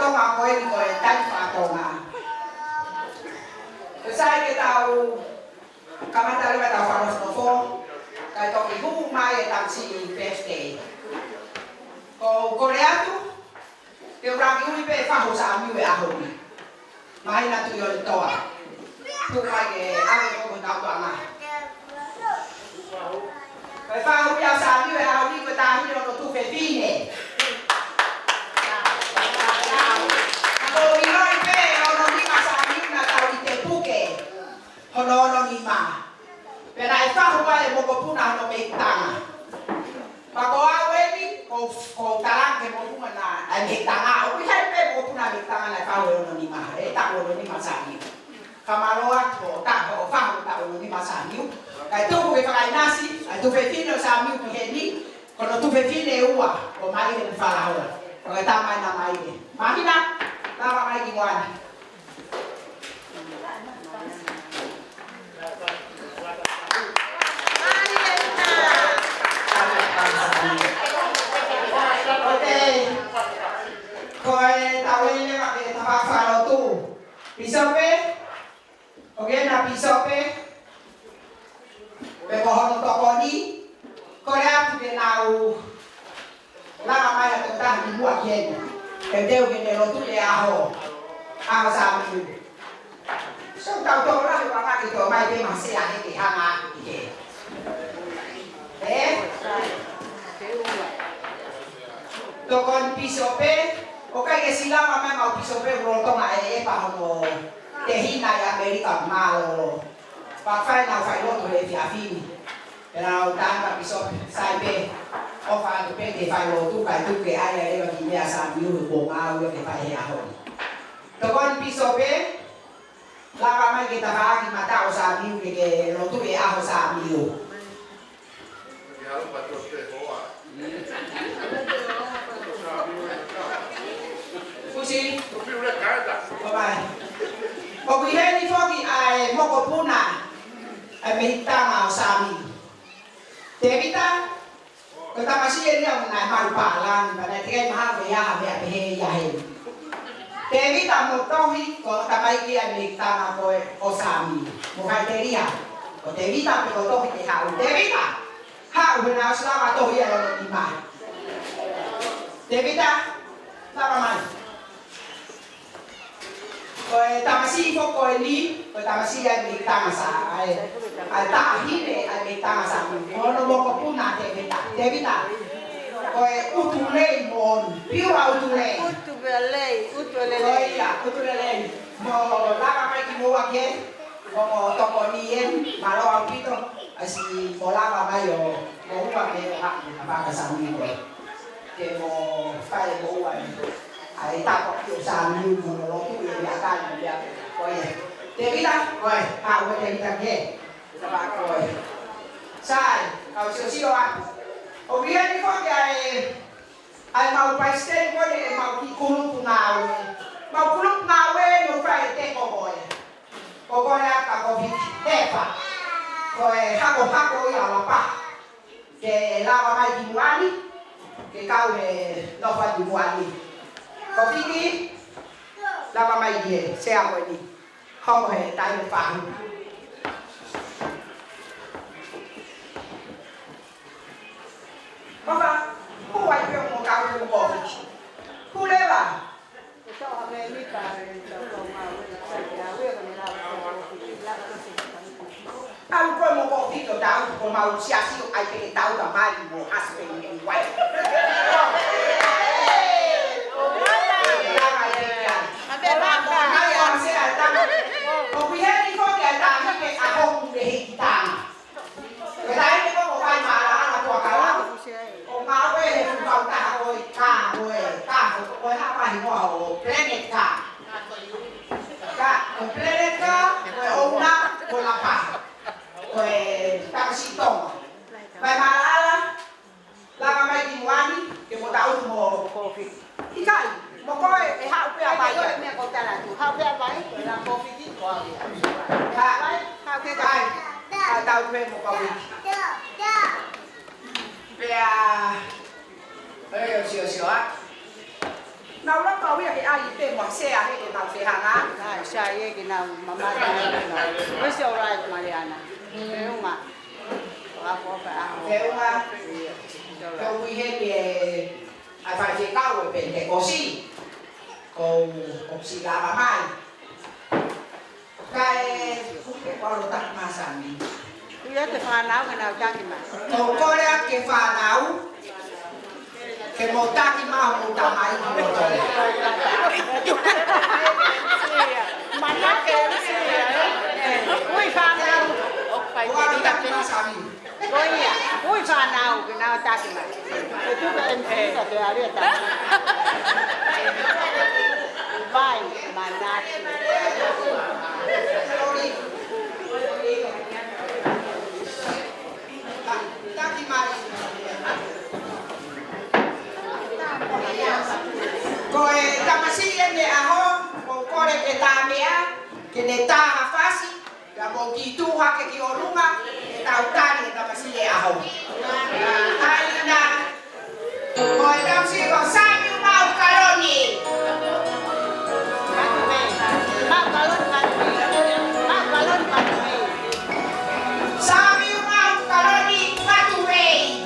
tonga ko e ko e tai whatonga. Sai ke tau kamatale wa tau whanos no fo. Kai toki hu mai e tamsi birthday. Ko koreatu te urangi ui pe whaho sa amiu e ahoni. Mai na tu yori toa. Tu mai ke ame koko tau toanga. Kai whaho ia sa amiu e ahoni ko tahi no tu fe vine. Hono ni ma. Pera e whahu wale moko puna hono me tanga. Pako awe ni ko tarange mo puna na me tanga. O ki hai pe moko puna me tanga na whahu hono ni ma. E tako hono ni ma sa niu. Kamaroa ko tako o whahu tako hono ni ma sa niu. Kai tuku e whakai nasi. Ai tu fe fino sa miu ki he ni. Kono tu fe fine ua. Ko mai he ni whalaura. Ko e tamai na mai he. Mahina. Tawa mai ki moana. Koe tawele wa ke tawa whalo tu. Pisope. Oke na pisope. Pe kohono toko ni. Koe atu ke nau. Langa mai a totaha ni mua kienu. Pe teu ke ne rotu le aho. Aho sa miu. So tau toko rahi wanga ki tō mai pe masea he ke hanga ki ke. Tokon pisope. Okai ke silama mai mau pisope rotonga e pa hono te hina e Amerika malo. Pa fai na fai loto e fiafini. Era o tanga pisope sai pe. O fa tu pe te fai loto kai tu ke ai e wa ki mea sa miu ko ngau e ke fai he aho. Tokon pisope. Lava mai ke taha ki matao sa miu ke loto e aho sa miu. Fusi. Bye. O ki heni foki ai moko puna. Ai mehitanga o sami. Te vita. Ko tamasi e ria una maru palan, para te kai maha ve ya ve pe ya he. Te vita mo tohi ko tamai ki ai mehitanga ko o sami. Mo kai te ria. Ko te vita pe ko tohi te ha. Te vita. Ha una slava tohi ai no ni mai. Te vita. Lava mai. Koe tamasi fo koe ni, koe tamasi ai me tanga sa ai tahine ai me tanga sa ono moko puna te vita koe utulei mon piura utulei utulei mo lava mai ki mo ake mo toko ni en malo au pito asi mo lava mai o mo ua ke apa ka sa mi ko ke mo fai mo ua ai ta có kiểu sàn như một nó cái việc nhà ta là việc coi thế biết không coi hào cái này làm gì các bạn coi sai hào siêu siêu à ở bên đi có cái ai mau phải stay có cái mau đi kuluk nào ấy nó phải tết có coi là cả có việc tết à coi hao có nhà là pa cái lao vào mai đi mua đi cái cao về nó phải đi mua đi. Kopi ni lava mai dia sea ko ni ho he tai mo fa papa ko wa pe mo ka mo ko ku le ba so ha me mi ka so ko ma we sa ya we ko ni la au ko mo ko ti to dau ko ma u sia si ai pe dau da mari mo husband and wife Một coi cái hao kia bài rồi mẹ có trả lại chủ hao kia váy rồi làm cô phi kít của hả váy hao kia cái tao thuê một cầu về bây giờ sửa á nào nó có việc ai tên một xe hay cái nào xe hàng á Saya cái nào mama tanya nó bisa orang Mariana nếu mà apa thế mà câu quy hết về phải chỉ cao ở bên cái có gì câu gì là bà mai cái không biết bao lâu tặng mà sản đi Iya tu fan áo cái nào chắc mà câu có lẽ cái phà áo cái màu ta cái màu máy mà nó kêu ui fan nào phải đi đặt cái sản đi coi nhỉ ui fan nào cái nào chắc mà itu kan MC là cái area tak vai mana Coi tamasi ini aho, mau que ta mea, que ne ta hafasi, la mau kitu ha que kiorunga, ta utani tamasi aho. Aina, coi tamasi con sami mau kaloni. Sami mau kaloni matuwei.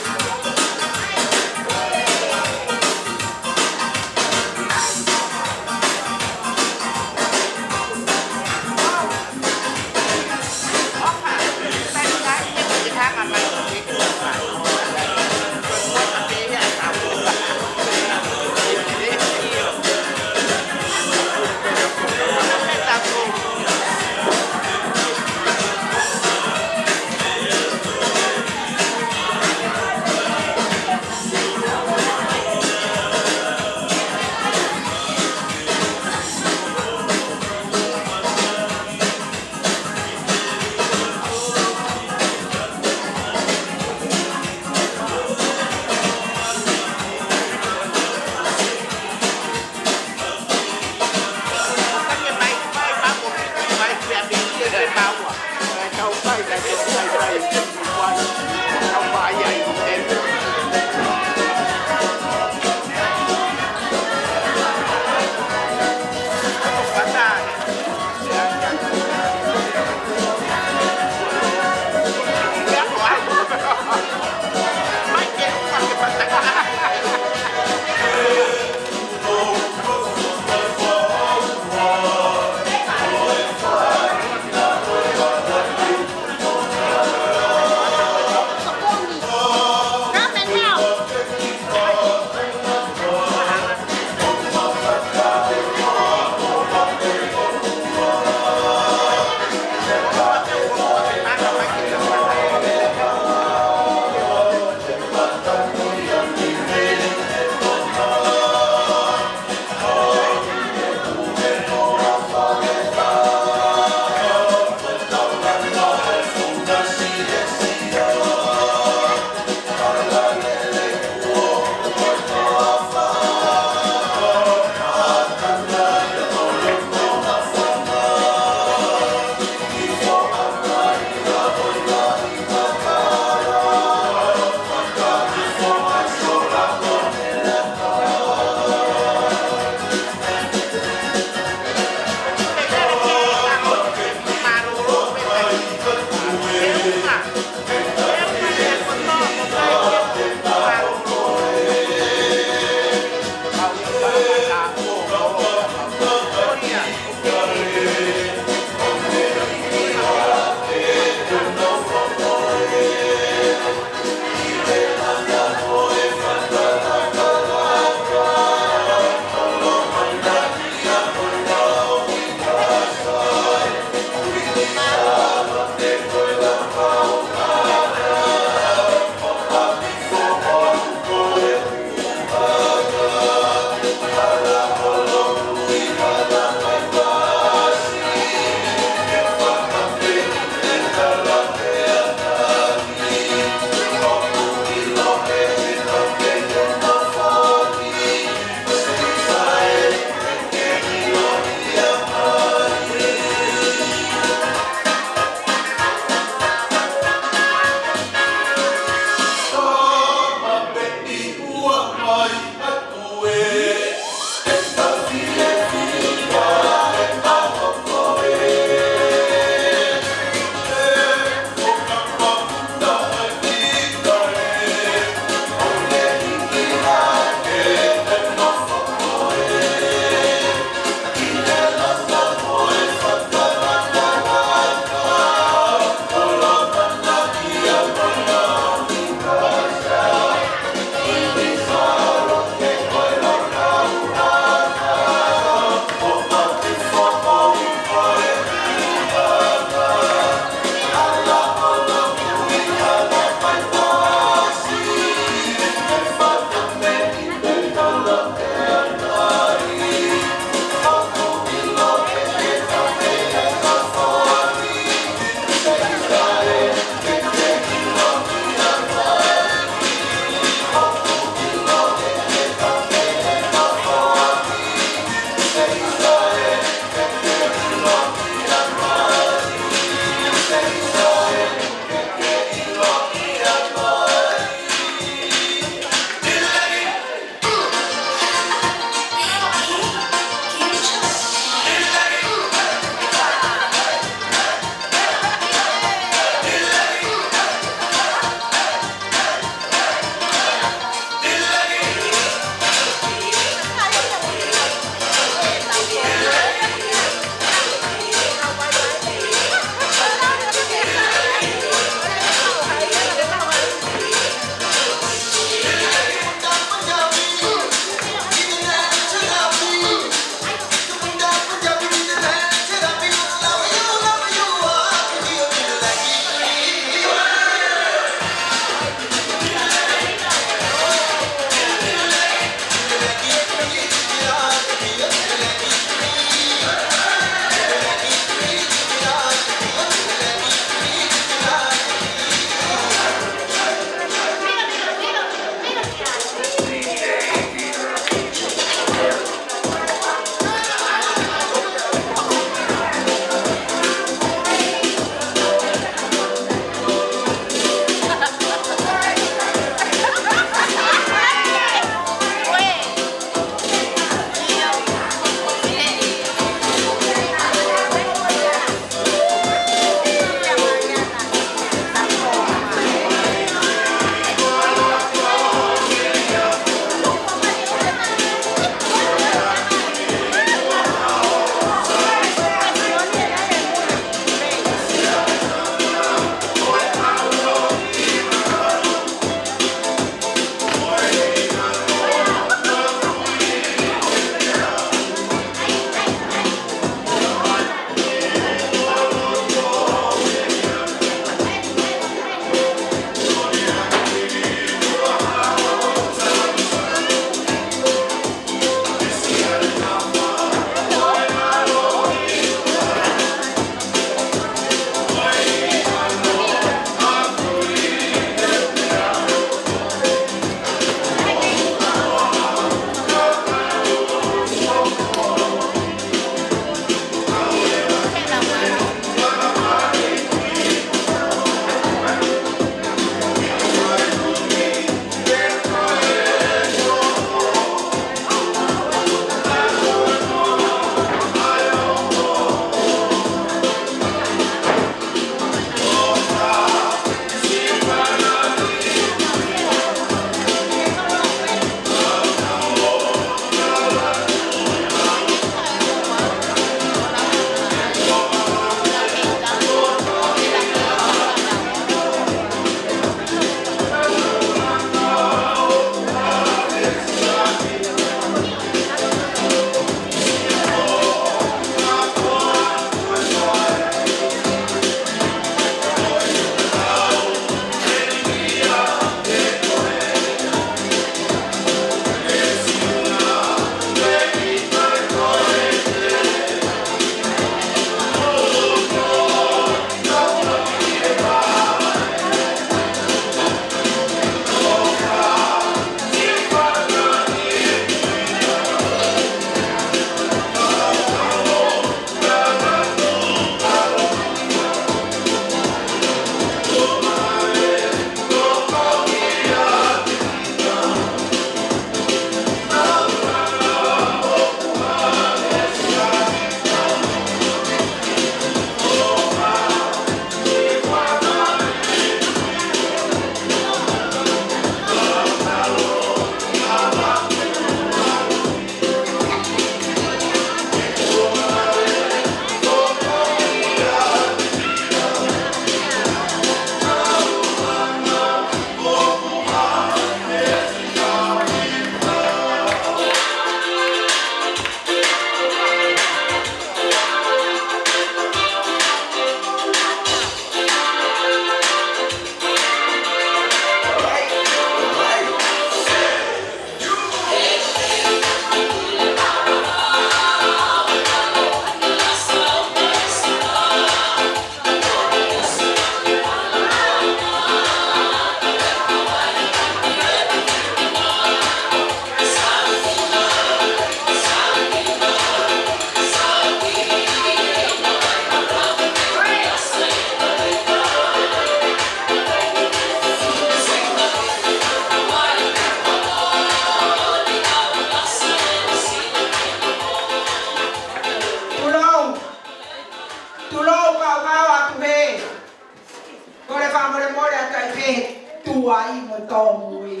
ke tua I mo tomui.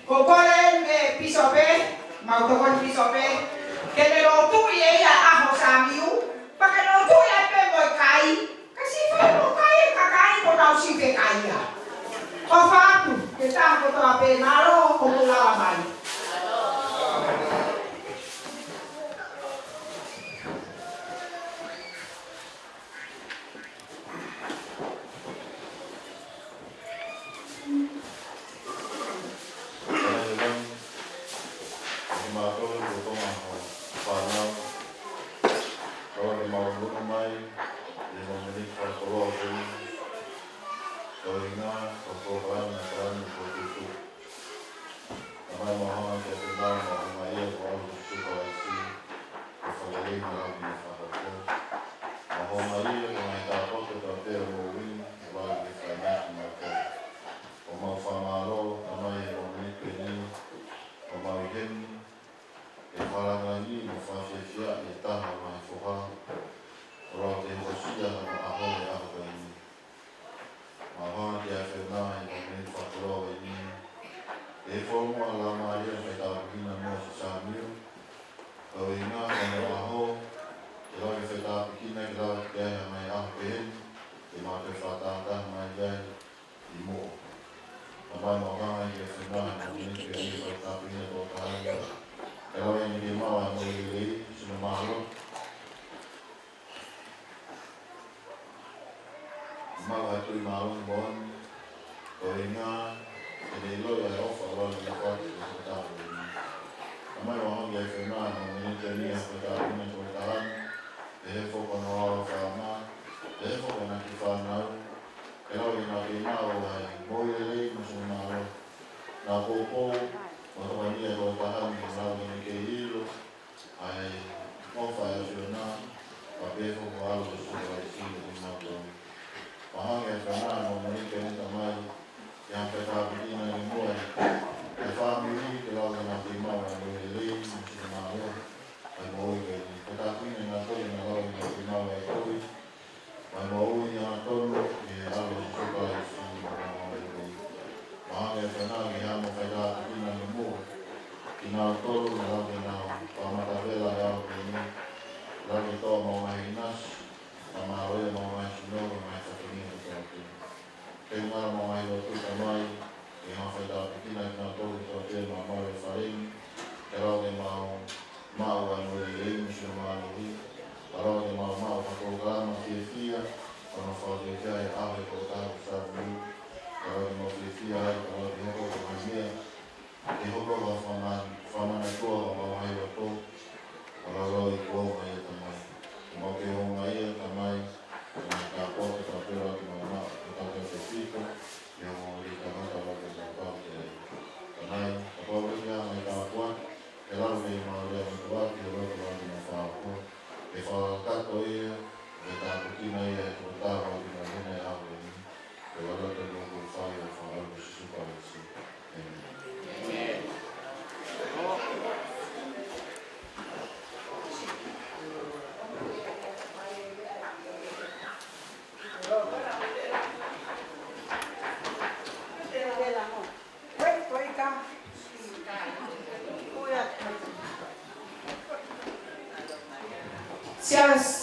Ko kolen piso pe, mau to kon piso pe. Ke le lo tu ye ya aho samiu, pa ke lo tu ya pe mo kai. Kasi fa mo kai ka kai ko tau si ke kai ya. Ko fa tu, ke ta ko to ape malo ko la mai.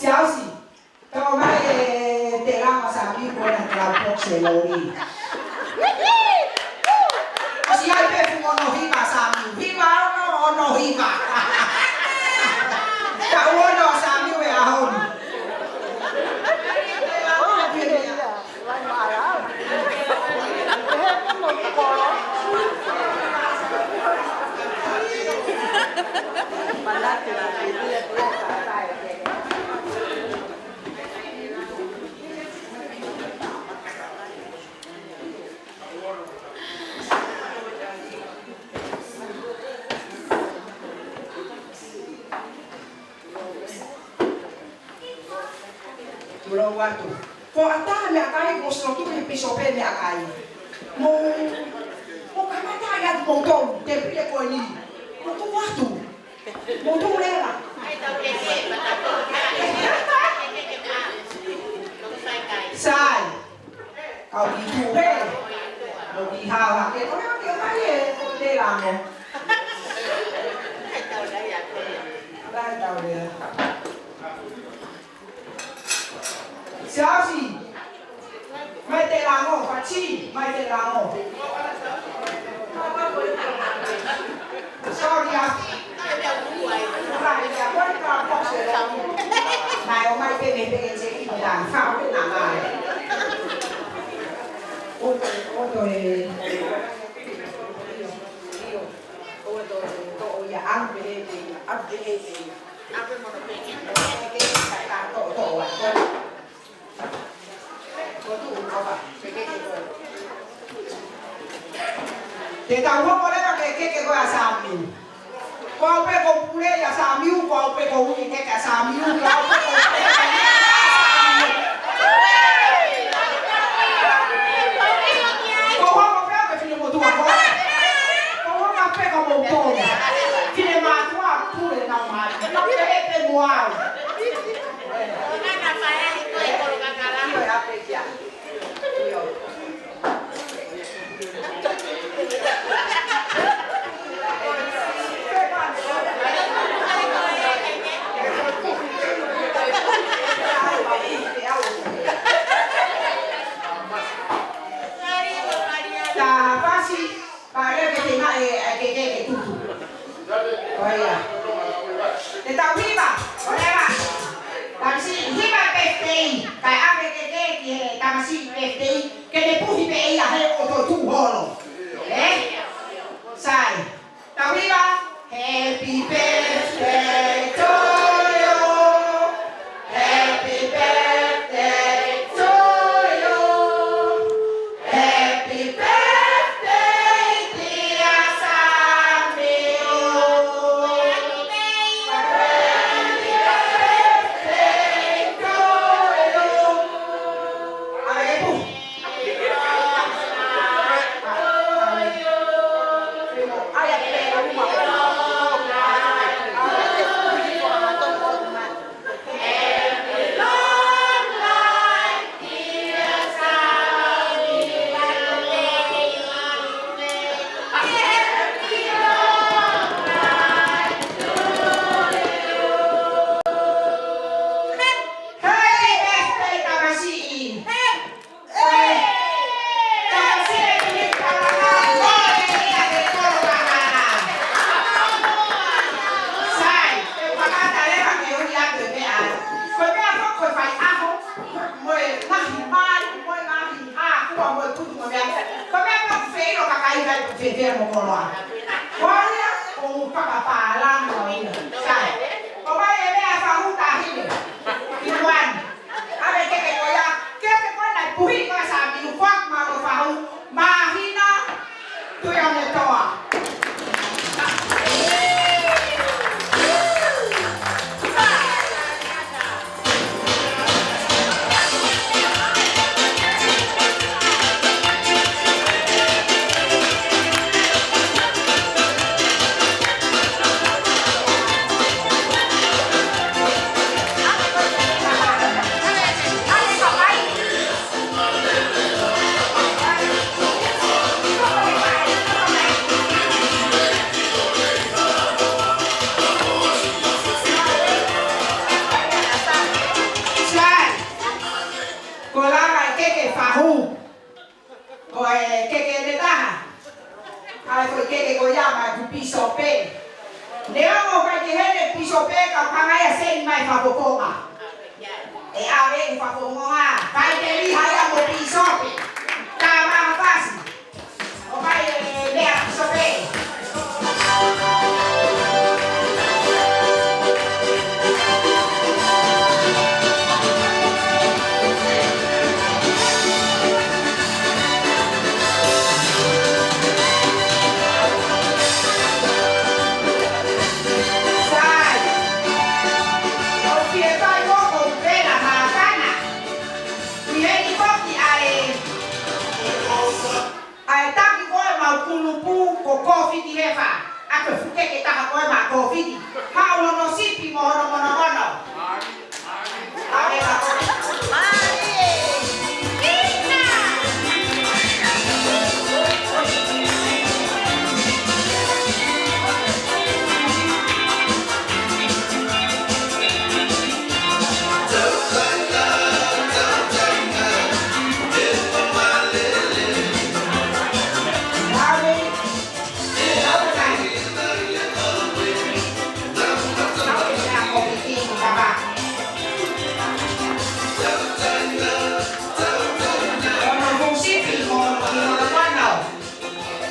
小事，到买地拉我上面过来老婆切罗哩。我是爱被父我弄起码上面，起码我弄起码，但我弄上面也好哩。Pulau Watu. Kau ata nak kaya kau selalu tu episode nak kaya. Mau kamar kaya tu motor, tapi dia kau ni. Motor Watu. Motor lera. Sai. Kau itu Lo pijaba, que no me dio nadie de la mano. Xiaoxi, mai de la mano, Pachi, mai de la mano. Sorry, này hôm nay bên mình sẽ đi làm phao cái làm bài. Ôi trời, tội nhà ăn về đây thì ăn về đây thì ăn cái món cái phải làm tội à thôi. Có tụ không ạ? Cái thì tao không có đấy là cái gọi là xàm mình. Con bé con phụ lên là xàm miu, con bé con phụ cái cả xàm miu, con bé con phụ con không có phép phải phim một tuổi con không có phép có một tuổi khi này mà thua thu để nào mà nó biết hết bên ngoài cái thủ coi à để tao hi mà có đây mà tao xin hi mà peti cái áp cái thì tao xin peti cái này bút hi pe là hay ô tô thủ hồ rồi đấy sai tao hi mà happy birthday to you happy birthday to you happy birthday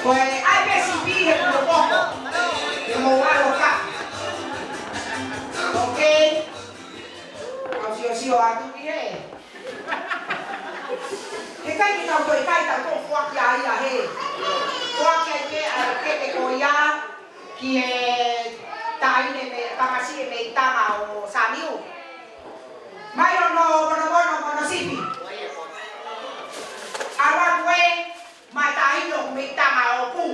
Pues hay que subir el poco. Como va a locar. Ok.เอาเชียวๆทุกทีเลยเฮ้ยใกล้ที่เราเคยใกล้แต่ต้องควักยาอย่าเฮ้ควักแค่โกยาที่ตายในเมตามาซีเมตามาโอสามิวไม่โนสิบีอาวันเวมาตายลงเมตามาโอปู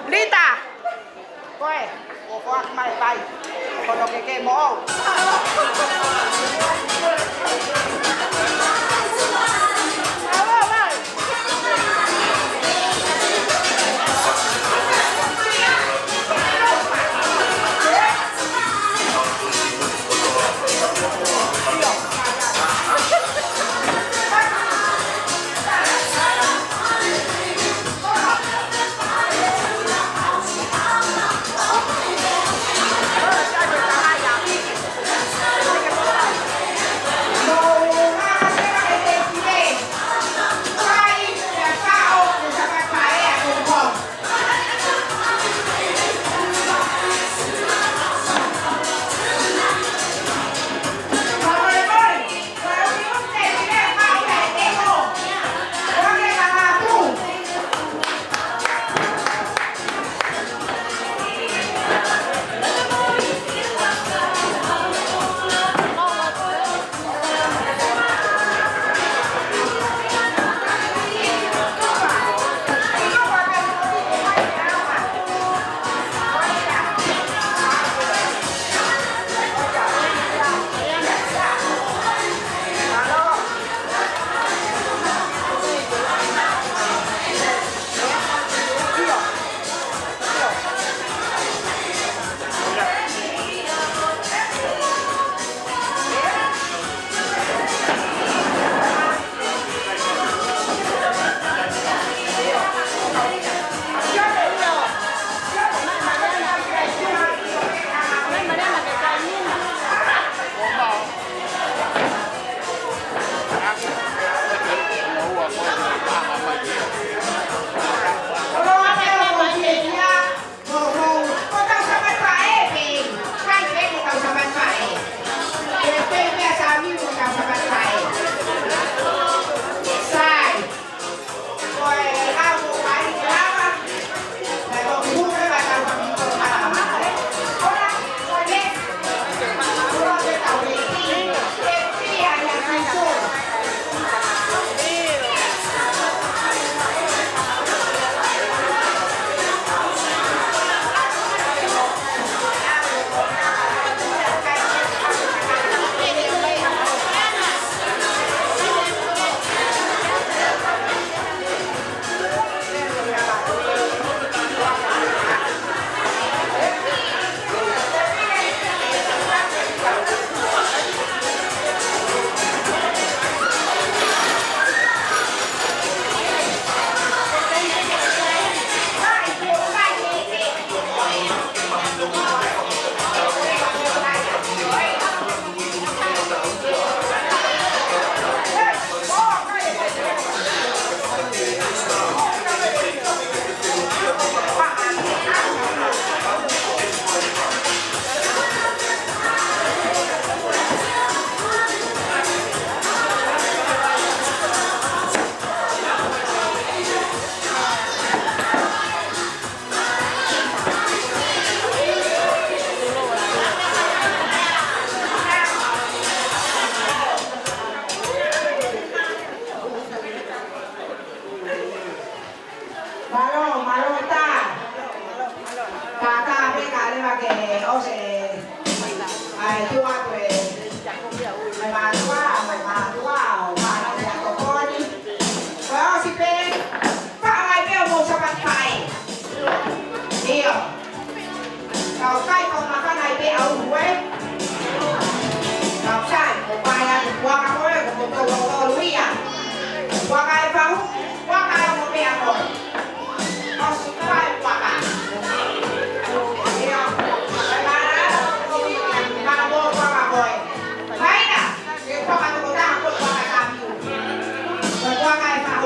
Lita, coi, có mày bay, còn nó cái mỏ. Hãy subscribe cho kênh Ghiền Mì Gõ để không bỏ lỡ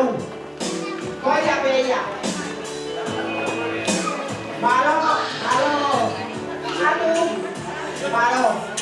mau. Voy a bella. Malo, malo. Aduh. Malo.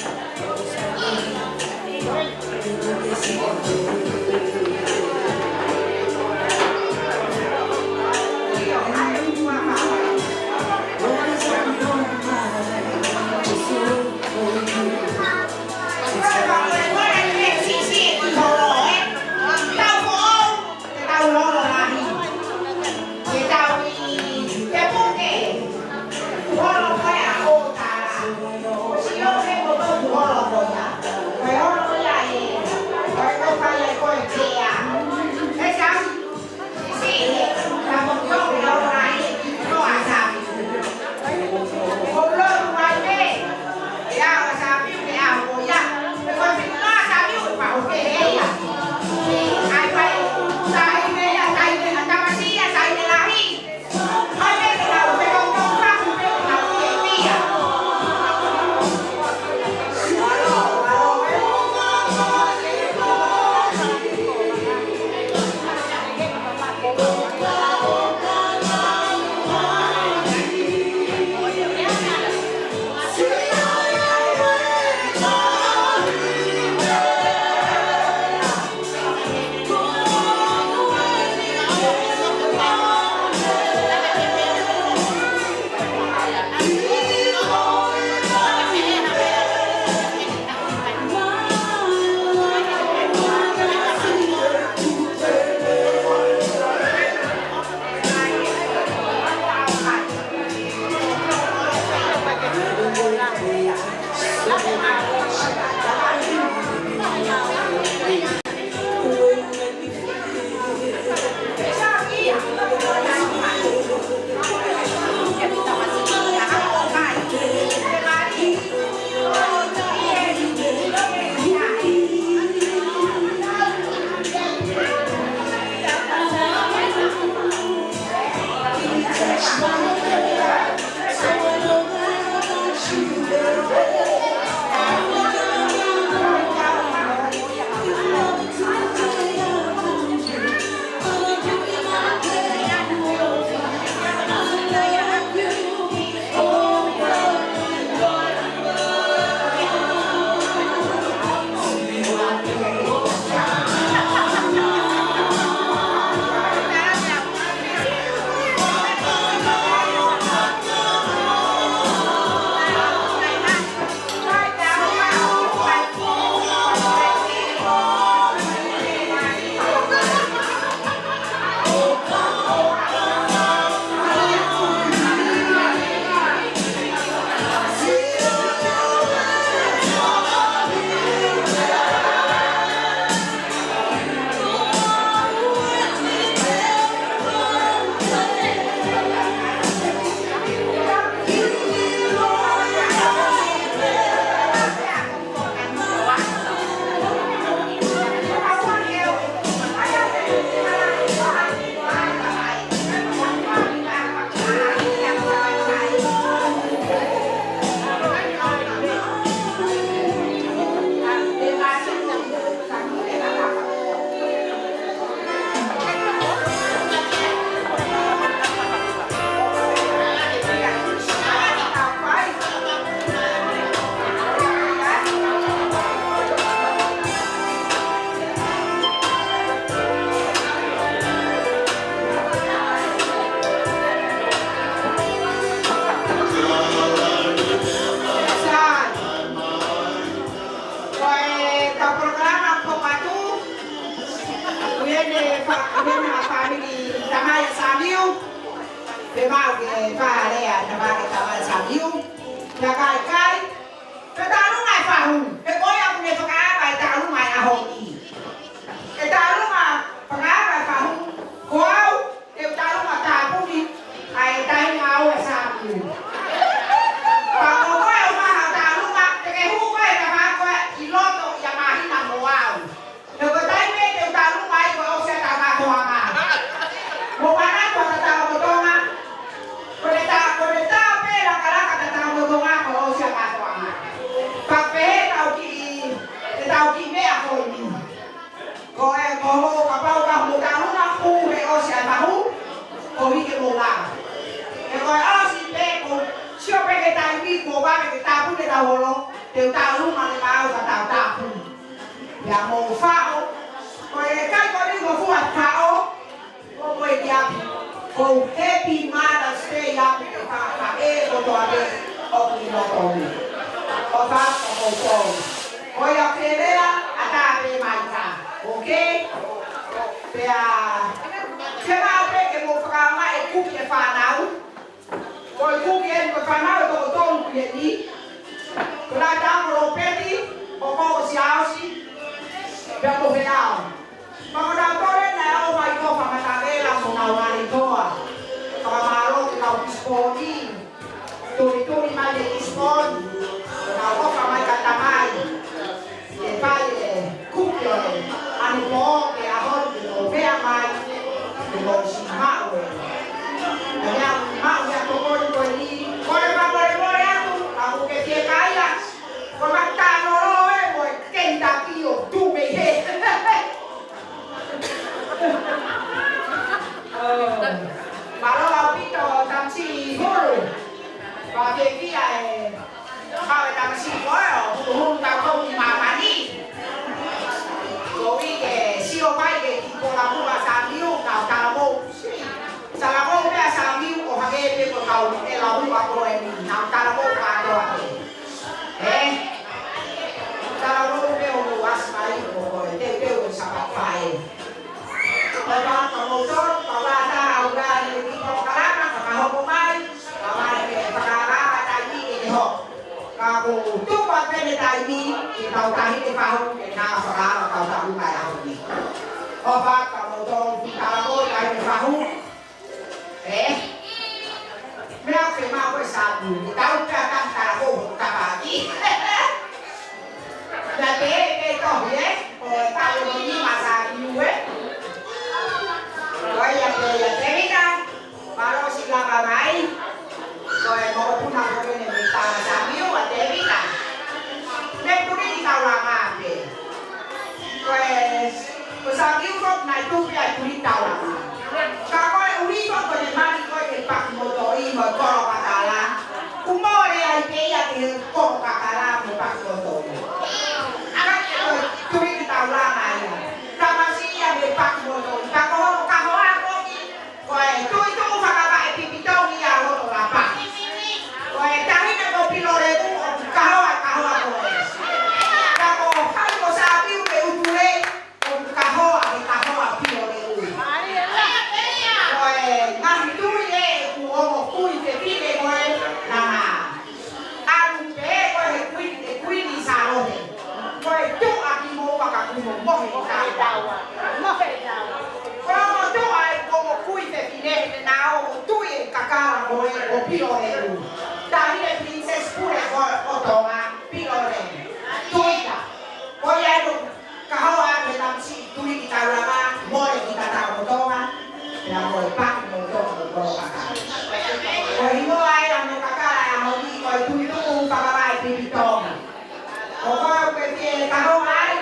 Tao coi si bé cô chưa bé cái tay vi cô ba cái ta cũng cái đầu luôn đều ta lúc mà bao và tao ta cũng nhà mồ phao coi cái có đi mà phu hạt phao cô quay nhà cô happy Mother's Day ya cả e cô toàn đi cô đi nó toàn đi cô phát cô toàn cô ya cái đấy à ta về mai cả ok bây thế mà cái một phần mà cúp cái phà nào rồi cúp cái phà nào tôi tôi cái gì tôi đã đang rồi petty có xiao xí bây giờ về nào mà đang tôi đến nào mày có phải mà ta làm một nào mà đi thôi mà lo cái nào dispon đi tôi mai để dispon nào có phải mà ta mai để phải cúp rồi anh có cái ahon cái về mai thì một sinh mạng rồi nhà mạng nhà tôi coi đi coi mà coi aku ke dia kaya kau makan orang boy kenda kio tu behe kalau kau pito tamsi hulu bagi dia kau tamsi boyo hulu kau mamani kau ke sio pai ke kau lalu asamiu kau kalau Salamo dia samiu o hage pe kau lalu aku ini nam kalau Kalau dia luas baik, dia sangat baik. Lepas kemudian kalau ada orang yang dikokalan, kalau pemain, kalau ada perkara tadi ini ho, kalau tu buat benda tadi, kita tadi di paham, kita perkara kalau tak lupa lagi. Lepas kemudian kalau tadi paham, mereka memang bersatu. Tahu kan kalau tak lagi. Là cái cỏ ấy, rồi tao đi mà xài nhiều ấy, rồi giờ thế biết đâu, mà nó xin làm bà máy, rồi một phút nào cái này mình tao là xài nhiều mà thế biết à, nên tôi đi tao làm à để, rồi xài nhiều lúc này tôi đi tao làm, cả coi đi con còn mà đi coi cái bạc một tối mà co cả cả là, cũng mua đi ai cái gì thì co cả cả là một bạc một tối. Tôi đi tàu la này, ta masih yang lepak bodoh, ta kau aku ni, tôi phải là bạn thì tôi đi à lo là bạn, ta đi nó có pilo đấy tu, kau aku, ta kau hai kau sabi udah ujule, kau pilo đấy tu, ngan tu ye, kui tapi deh nah, anu be, kui di salon deh. Coi chúc anh mua và cả cùng một hình đào có chúc ai có một cùi để thì để nào tôi cả là ngồi ở pilo này đây là princess pure có tổ mà pilo này tôi cả có ai được cả hoa để làm gì tôi kita lama ngồi kita tahu tổ mà là ngồi bắt một tổ cả rồi ngồi ai làm được cả là ngồi đi coi tôi cũng phải bài pilo có cái tahu ai,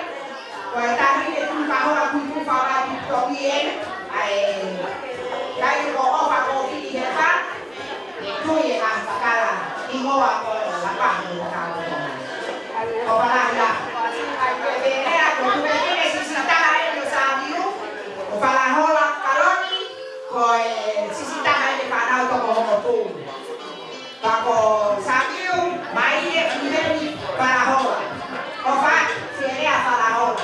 rồi ta đi để chúng tahu là chúng vào lại cho bien, đây có phải có cái gì khác, tôi làm cả là đi mua là bạn người ta có phải là về đây là của tôi cái này xí ta hay là sao chứ, phải là hoa là caloni, rồi xí ta hay để bạn nào cho một tủ, và có sao chứ máy để và là hoa. Có phải, thì đây là phải là hồn.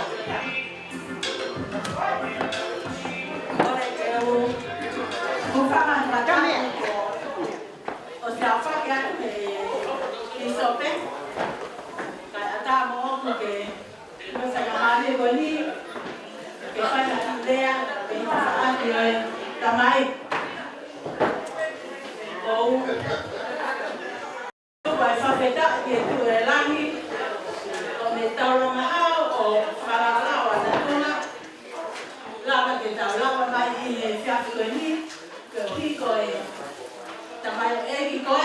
Không phải là trong miệng. Ở sao phát cái thì sốt đấy. Cái ta mua cái nó sẽ làm đi với đi. Cái phải là đen, cái phải thì làm ai. Ô. Lúc vậy sao phải đặt thì tụi làm đi. Tàu lòng hao ở phà lao ở đất nước lao vào cái tàu lao vào bài gì phía dưới đi kiểu khi coi tàu bài ấy khi coi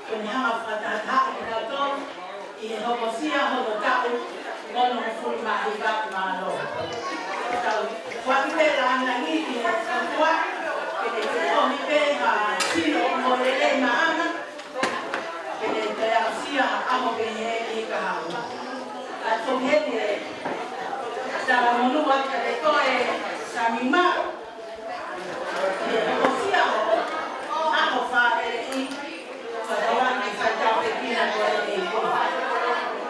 còn nhà học và ta thạo cái đầu con thì họ có xe họ có cạo con nó phun bài thì bạn mà rồi tàu qua cái bê làm là như thì qua cái để cái con đi bê và xin nó dalam menua kita samima osia ako fa ini pada orang kita jauh begini boleh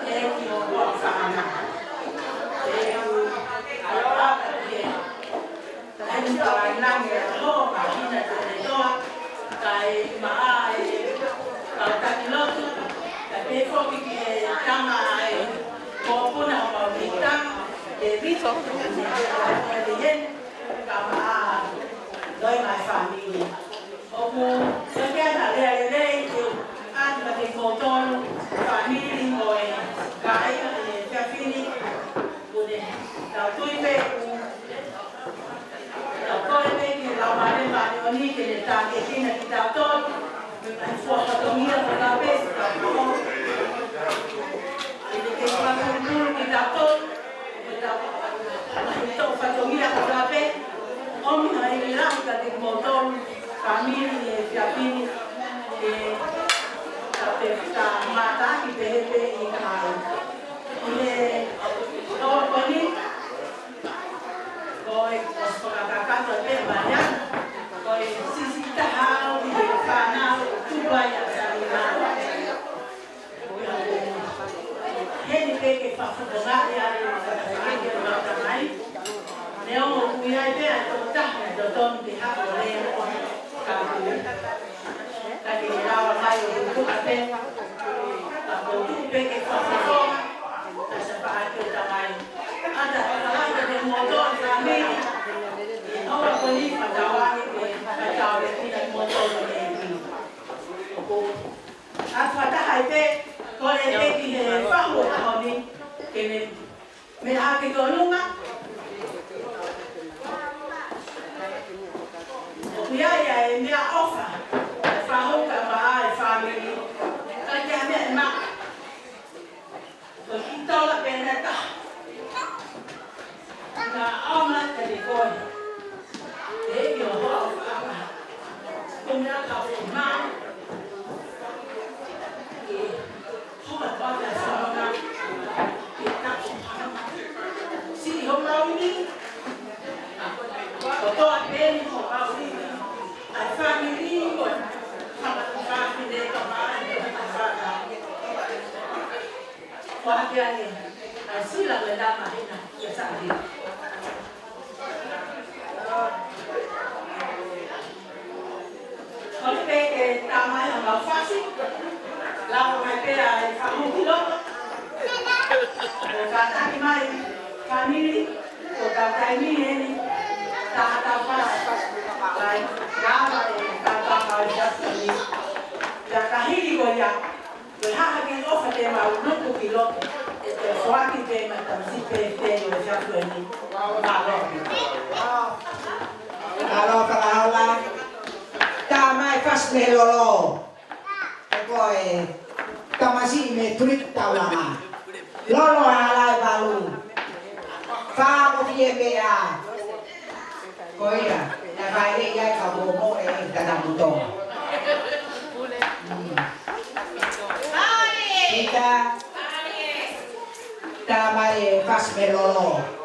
itu yo buat sana kalau apa dia ini kalau nang ya oh begini itu kayak mahal kalau tak dilok tapi fokus sama maupun apa bintang Debito, kemudian kama doi my family. Opo, sekian hari itu ada di motor family boy, kaya kafini, boleh. Tahu ibe, tahu ibe kita mana mana ni kita kita tahu, suatu dunia berapa, ini kita tahu. Ito pagkakita ko sabi, may ilang kating motor, kami, Filipini, sa mata, ipehepe, ikahay. Ito ko ni, ko'y pagkakakato, banyak, ko'y sisitahaw, ikanaw, tubay, at sa ilaw. Hindi peke pafutungan yan Neo kuya dia tutah doton pihak boleh kami tadi lawan mayu itu apa aku peke pafutungan sepakat kita main ada orang yang motor kami orang polis padawan padawan tidak motor ini apa dah hai Kalau kita faham bahawa ni, kena mereka golong ah. Dia dia offer, faham kepada family, kerja dia mak. Kita lah penata. Kita amat telefon. Dia apa? Punya kau mak. Hôm nay đi, tôi bên của bao đi, family của family của bạn, qua kia này, xí là người ta mà đi nào, giờ sao đi? Còn cái ta mai là nó phát xít, làm cái là không biết đâu, còn ta cái mai family, còn cái này ta para lại cả ta phải just ya kahili ko ya rồi ha cái offer để mà lúc của kilo để xóa cái về mà tầm xí về rồi ra rồi đi Alo kalau lah, ta mai fast melolo, koi ta masih metrik tahu lama, lolo halai balu, fa mo FBA, koi ya, ya phải đi ya kau bomo ta dah butuh. Kita mai fast melolo.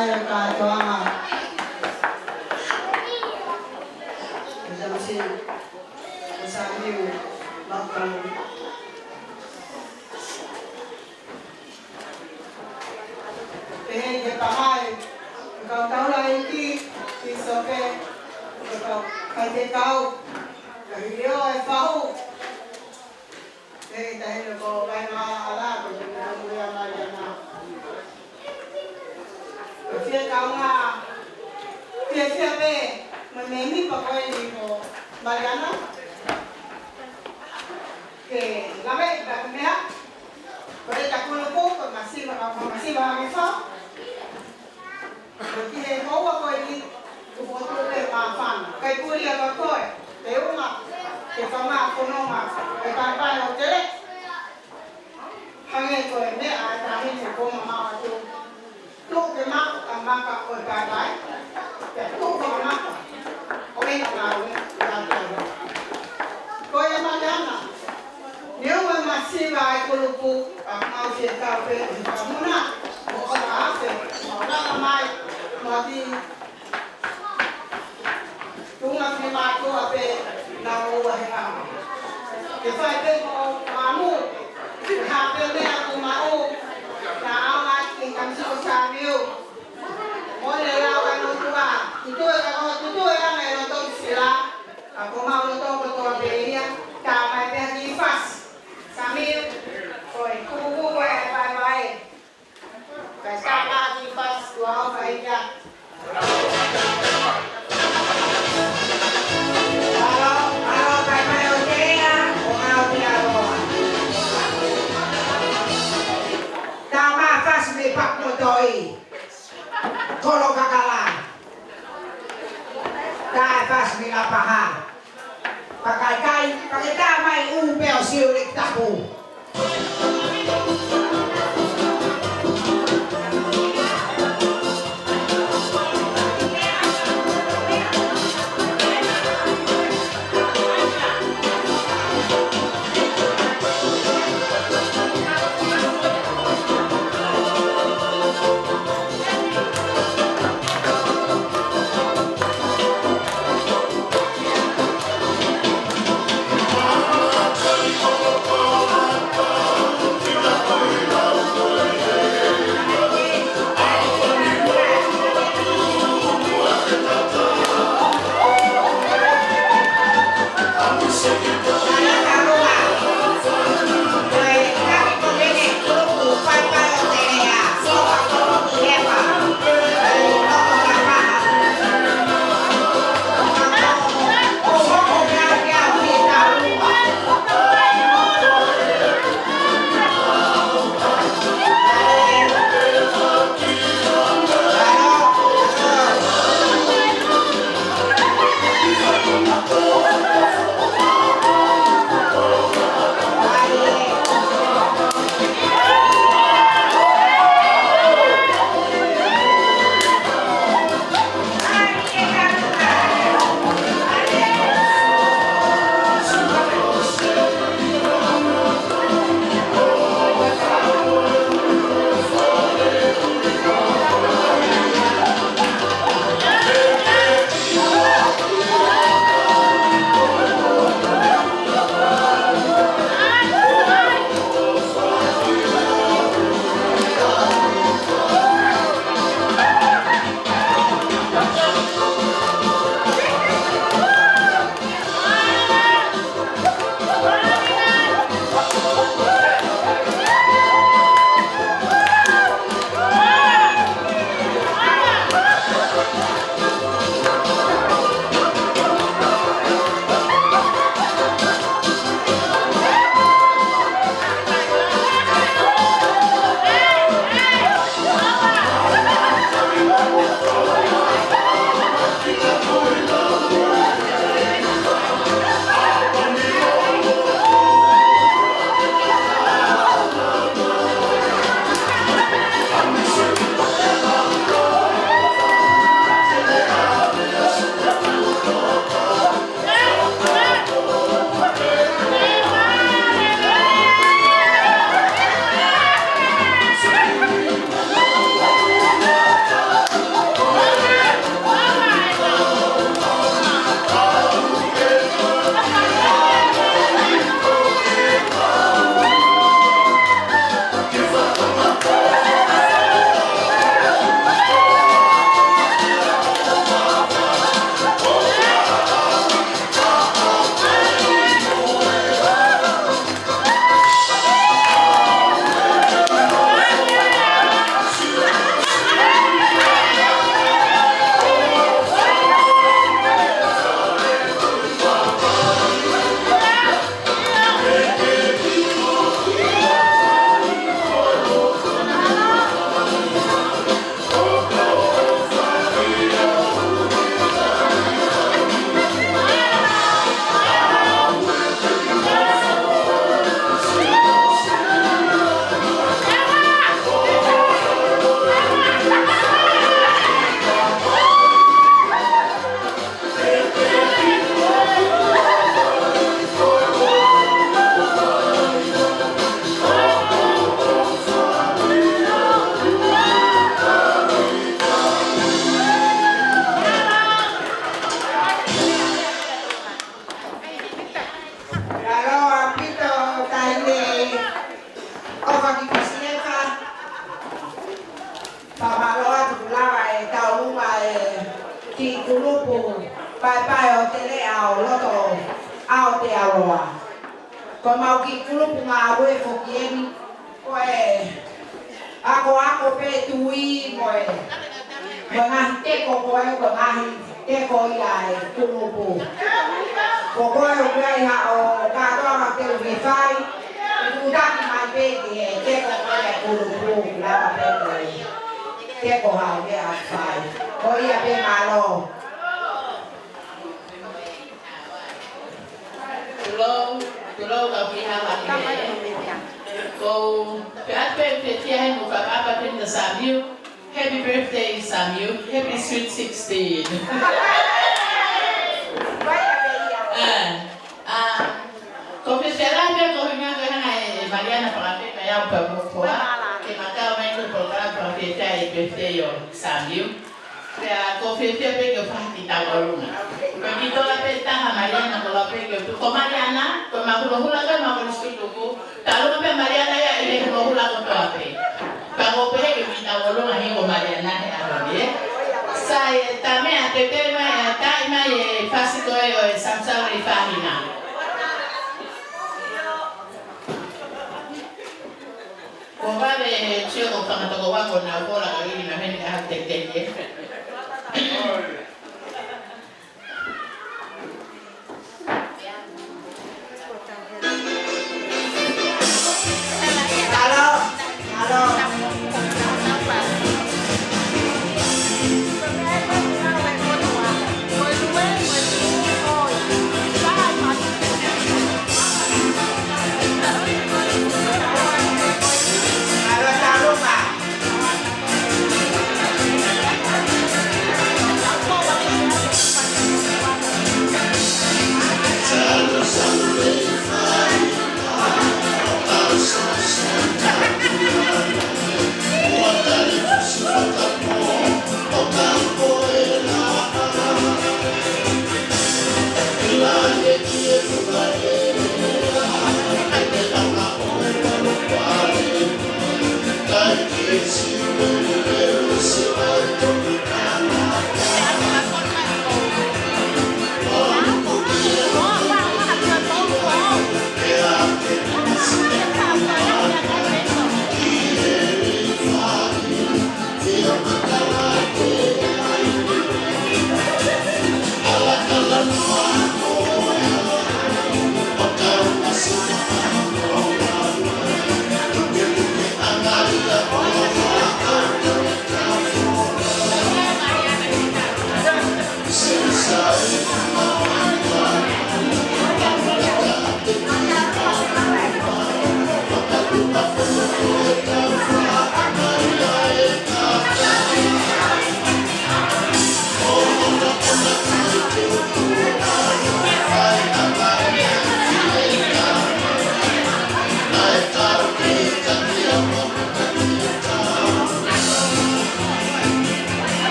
kaya ka toanga. Kasi sabi mo, bakang eh, kamay. Ikaw tahu lah ini, isoke. Ikaw kaya kau, kahilyo ay pahu. Eh, dahil ko kaya maala, kung mga mga na. Kasi kau nga, kasi be, manemi pa ko ini ko, Mariana. Que la ve, la primera, por el taculo poco, masiva eso. Porque es como que tu foto de mafan, que curia con todo, de una, que toma con una, que para los tres. Hay que ver a la gente como mamá tú que más amaka o para que tú como más, o bien la mañana. Nếu mà xin vào cô lục cụ mau chuyện cà phê thì có muốn à một con cá thì mở ra làm mai mà đi chúng là khi mà cô ở về nào ở hay nào thì phải bên cô mà mua hàng bên đây cô mà ô là áo mai thì cầm số xa nhiều mỗi ngày lao cái nó chú bà thì tôi ăn này nó tôi xì ra cô mau nó tôi về nha cả mai bên đi fast Sambil, oi, kubu bye. Kasih lagi pas dua aja. Kalau bye oke ya, mau dia loh. Tama pas mepak motoi. Kalau kakalan. Dah pas milapahan. Pakai tamai upel siulik tahu. o te le au loto au te aroa. Ko mau ki kulupu ngā ue whokieni. Ko ako pe tui mo mo ngahi teko koe ko ngahi teko ia kulupu. Ko koe o kai ha o katoa ma te uke whai. Utaki mai pe ki teko koe kulupu lapa pe koe. Teko hao ke a whai. Ko ia pe malo. Tulong kau pihak lagi. Kau happy birthday mu papa pinda Samuel. Happy birthday Samuel. Happy sweet 16. Kau festejar dia kau ingat kau hanya Mariana pakai kaya berbuka. Maka main tu program birthday yo Samuel. Ya, kau festejar pergi party tahu begitu lah pesta Mariana kalau pergi tu, kau Mariana, kau mau hula kan mau diskusi tu, kalau kau Mariana ya ini mau hula kau tu apa? Kalau pergi minta tolong ni kau Mariana ni apa dia? Saya tamai ada tema, tamai pasti kau samsung rifahina. Kau ada cio kau kan tu kau kau nak kau lah kau ini nak hendak hak tek-tek.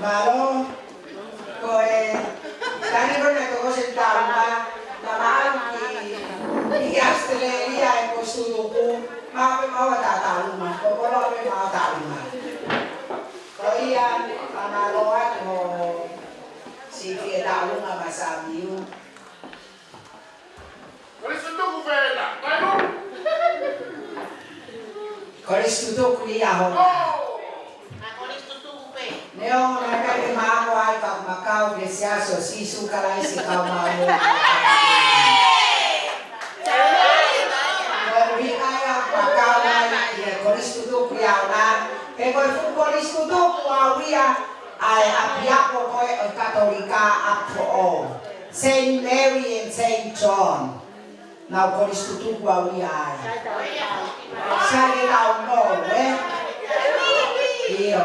Malo, pues, tani con el coco sentado, na malo y astelería en costuduku, mau tataluma, coco lo mau taluma. Koia amaloa no si taluma masabiu. Koristutuku vela, tayo. Koristutuku liya ho. Neo nakali mamo ay pagmakaw desyaso sisu kalay si kamamo. Kaya makaw ay koristutuku liya na. Kaya kung koristutuku awia ay apiapo ko ay katolika apo. Saint Mary and Saint John. Now koristutuku awia ay. Sali daw no, Iyo.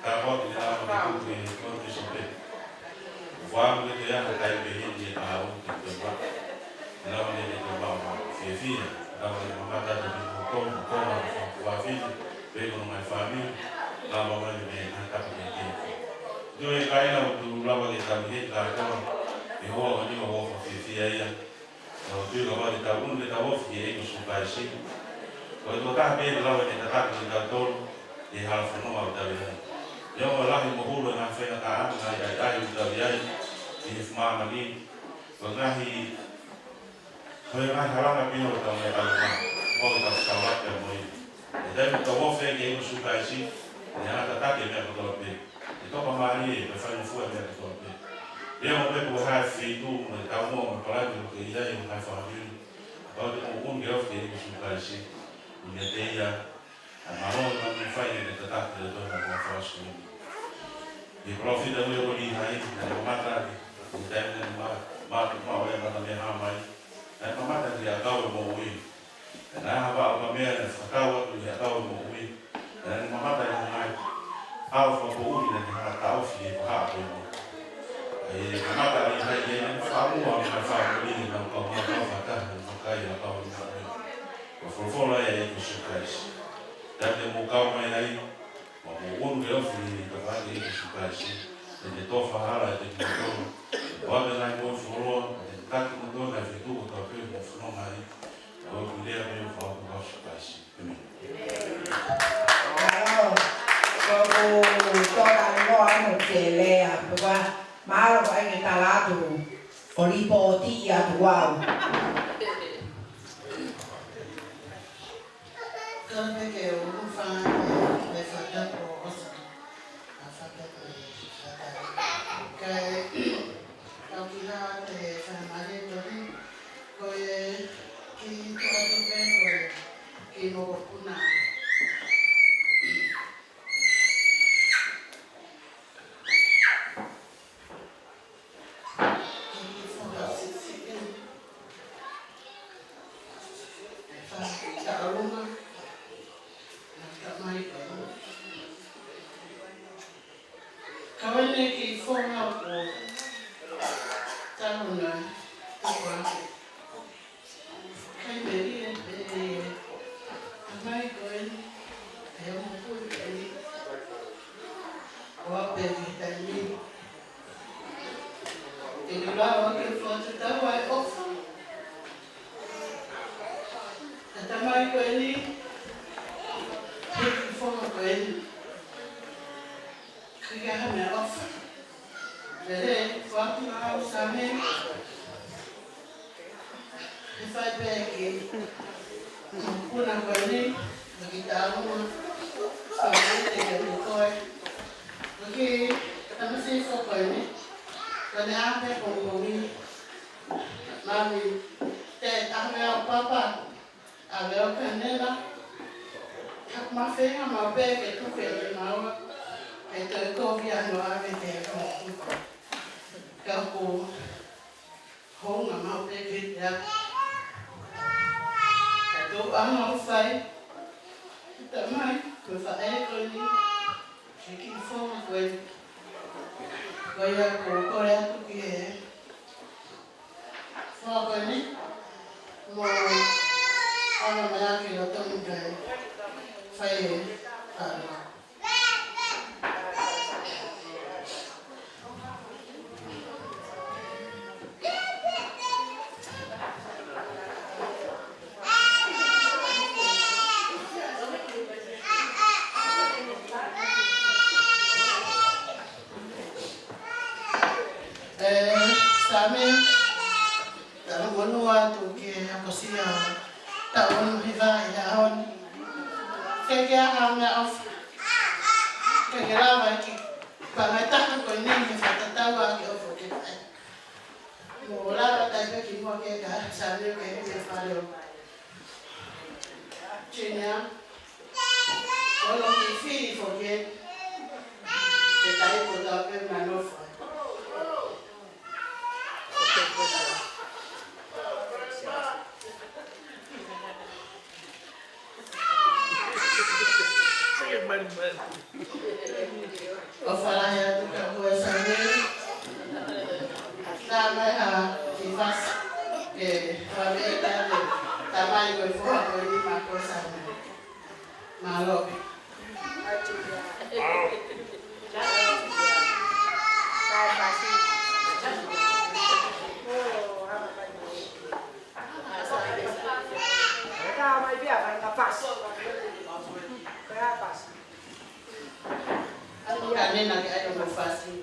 Kalau kita mau itu sampai, buang itu ya kayak begini dia tahu kita buat, kalau dia coba Fifi, kalau dia mengatakan di hukum Fifi, dengan my family, kalau mau dia angkat begini. Jadi kaya untuk lawan kita begini, kalau Ihoa ni mau Fifi ya, kalau tu kalau kita pun kita mau Fifi itu supaya sih, kalau kita beli lawan kita tak kita tahu, dia harus nomor dari yang orang mahulu na fena kaan na ay udariay ifma mani pengahi pengahi halang pino tang ay alma o ta sawat ya moi dan to wo fe ke suka isi ya na ta ke me ko be to pa mari pe fa fu me ko be ya mo be ko ha fi tu mo ta mo para ke ke ya yo ha fa bi to ko ge of ke suka isi ni te ya amaro na me fa ni ta ta ke to na fa su di profita mo yo ni hai na mata di dan ma oleh mana me ha mai na mata di agao mo wi na ba ba me na fakawa di agao mo wi na mata di mai au fa ko wi na ha ta au fi ha ko mo ai mata di hai ye fa mo ma fa wi na ko ma fa ta na ka ya ka wi ko fo la ye ko su kais dan mo ka mai nai o de ofri ka va de sukashi de tofa hala de kitono o de na mo foro de tak mo do na fitu ko pe mo foro mai o de me fo ko sukashi Ko no ano tele a pa malo ai que talado o ripoti a tuau Kami ke urusan mesada pos afata ke kau kira te samare dori koe ki to pe koe ki no kuna Kawene ki fonga ko tanuna kwa kai beri amai koen ayo mo ni wa pe vitami ele lá o que foto tá vai ofa tamai koen ki fonga koen Kaya kami off. Jadi waktu mau kami ifai bagi kuna kami bagi tahu kami tidak dikoi. Bagi kami sih so kami. Kami apa kami mami teh amel papa amel kanela. Hak mafia mau bagi tu kami mau. Ito ko via no ave te ko hong ama te ya ito ang fai tamai ko fa ko ni chiki fo ko ya ko ya tu ki fo ko ni mo ana ma ya ki lo to mu dai fai Kami dalam menua tu ke apa sih tahun hiva tahun kaya kami off kaya lama ki pangatan ko ni fatatawa ki off ki mula tayo ki mo ke ka sabi ke ni falo chinya wala ki fi forget tayo ko dapat manof Ofala ya tukabue sangini. Nama ya kifas ke wabeka de tamai ko fo ko ni makosa malo. Kami nak ada mufasi.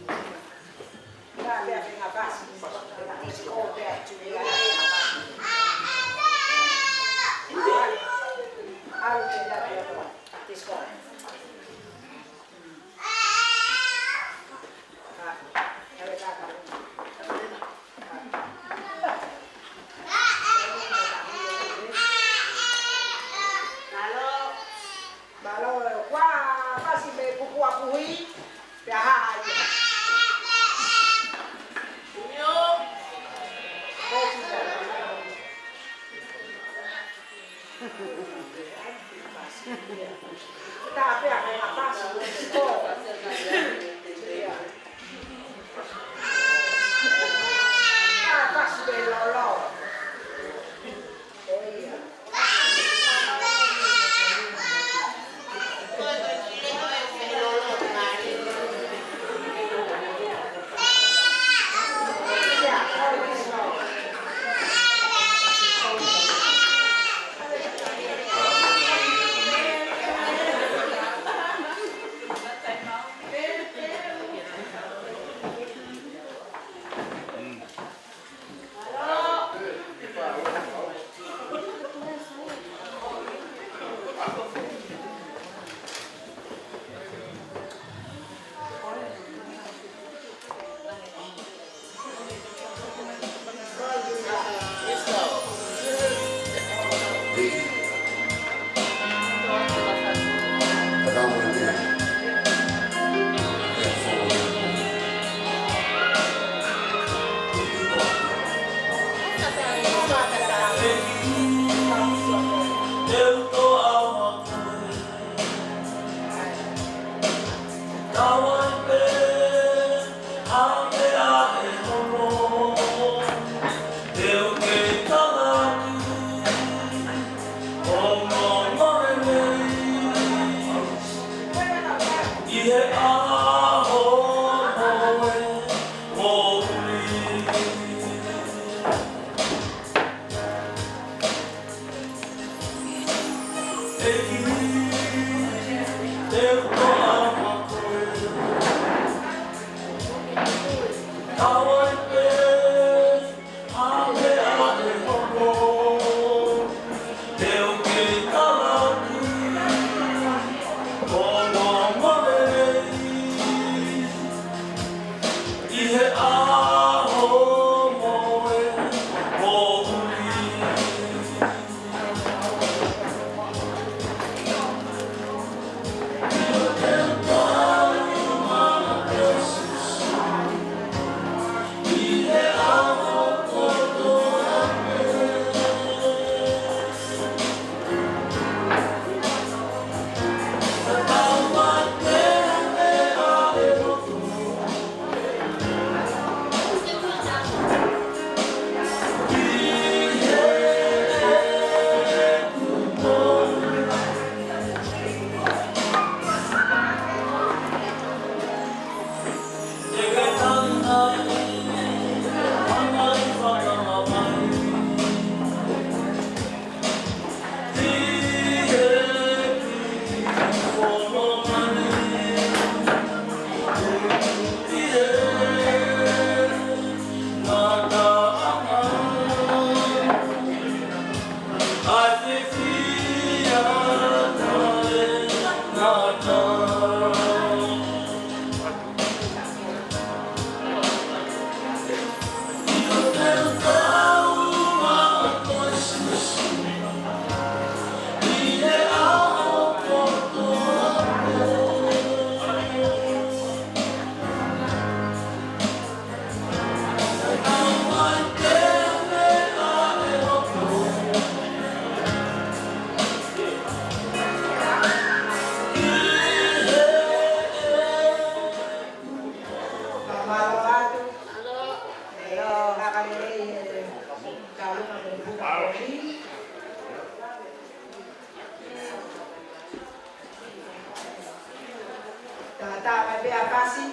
Ata mai be apasi.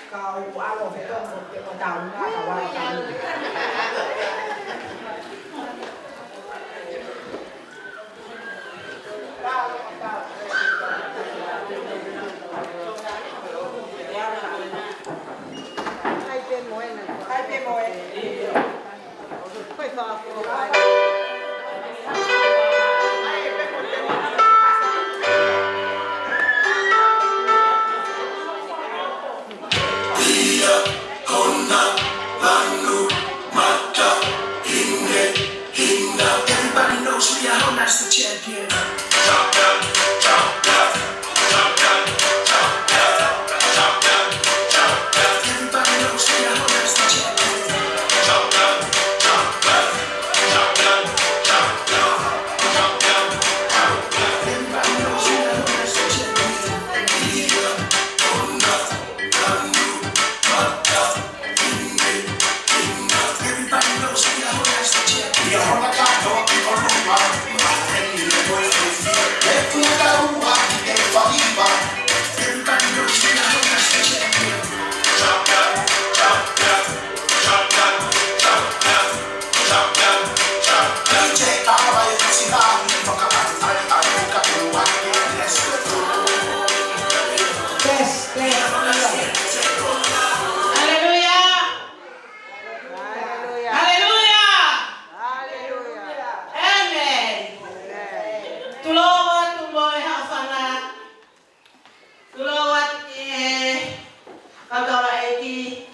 Kau alo feto ko tahu na kawai tahu. Hai pe moe. Foi falar com o pai. Everybody knows we are home, that's the champion. Everybody knows we are home, that's the champion. Everybody knows we are home, that's the champion. Everybody knows we are home, that's the champion. We are on the clock, don't keep on moving. Everybody knows we are home, that's the champion. Test. Haleluya. Aleluia. Haleluya. Aleluia. Amen. Tulawat tumoy hafana. Tulawat kagara eti.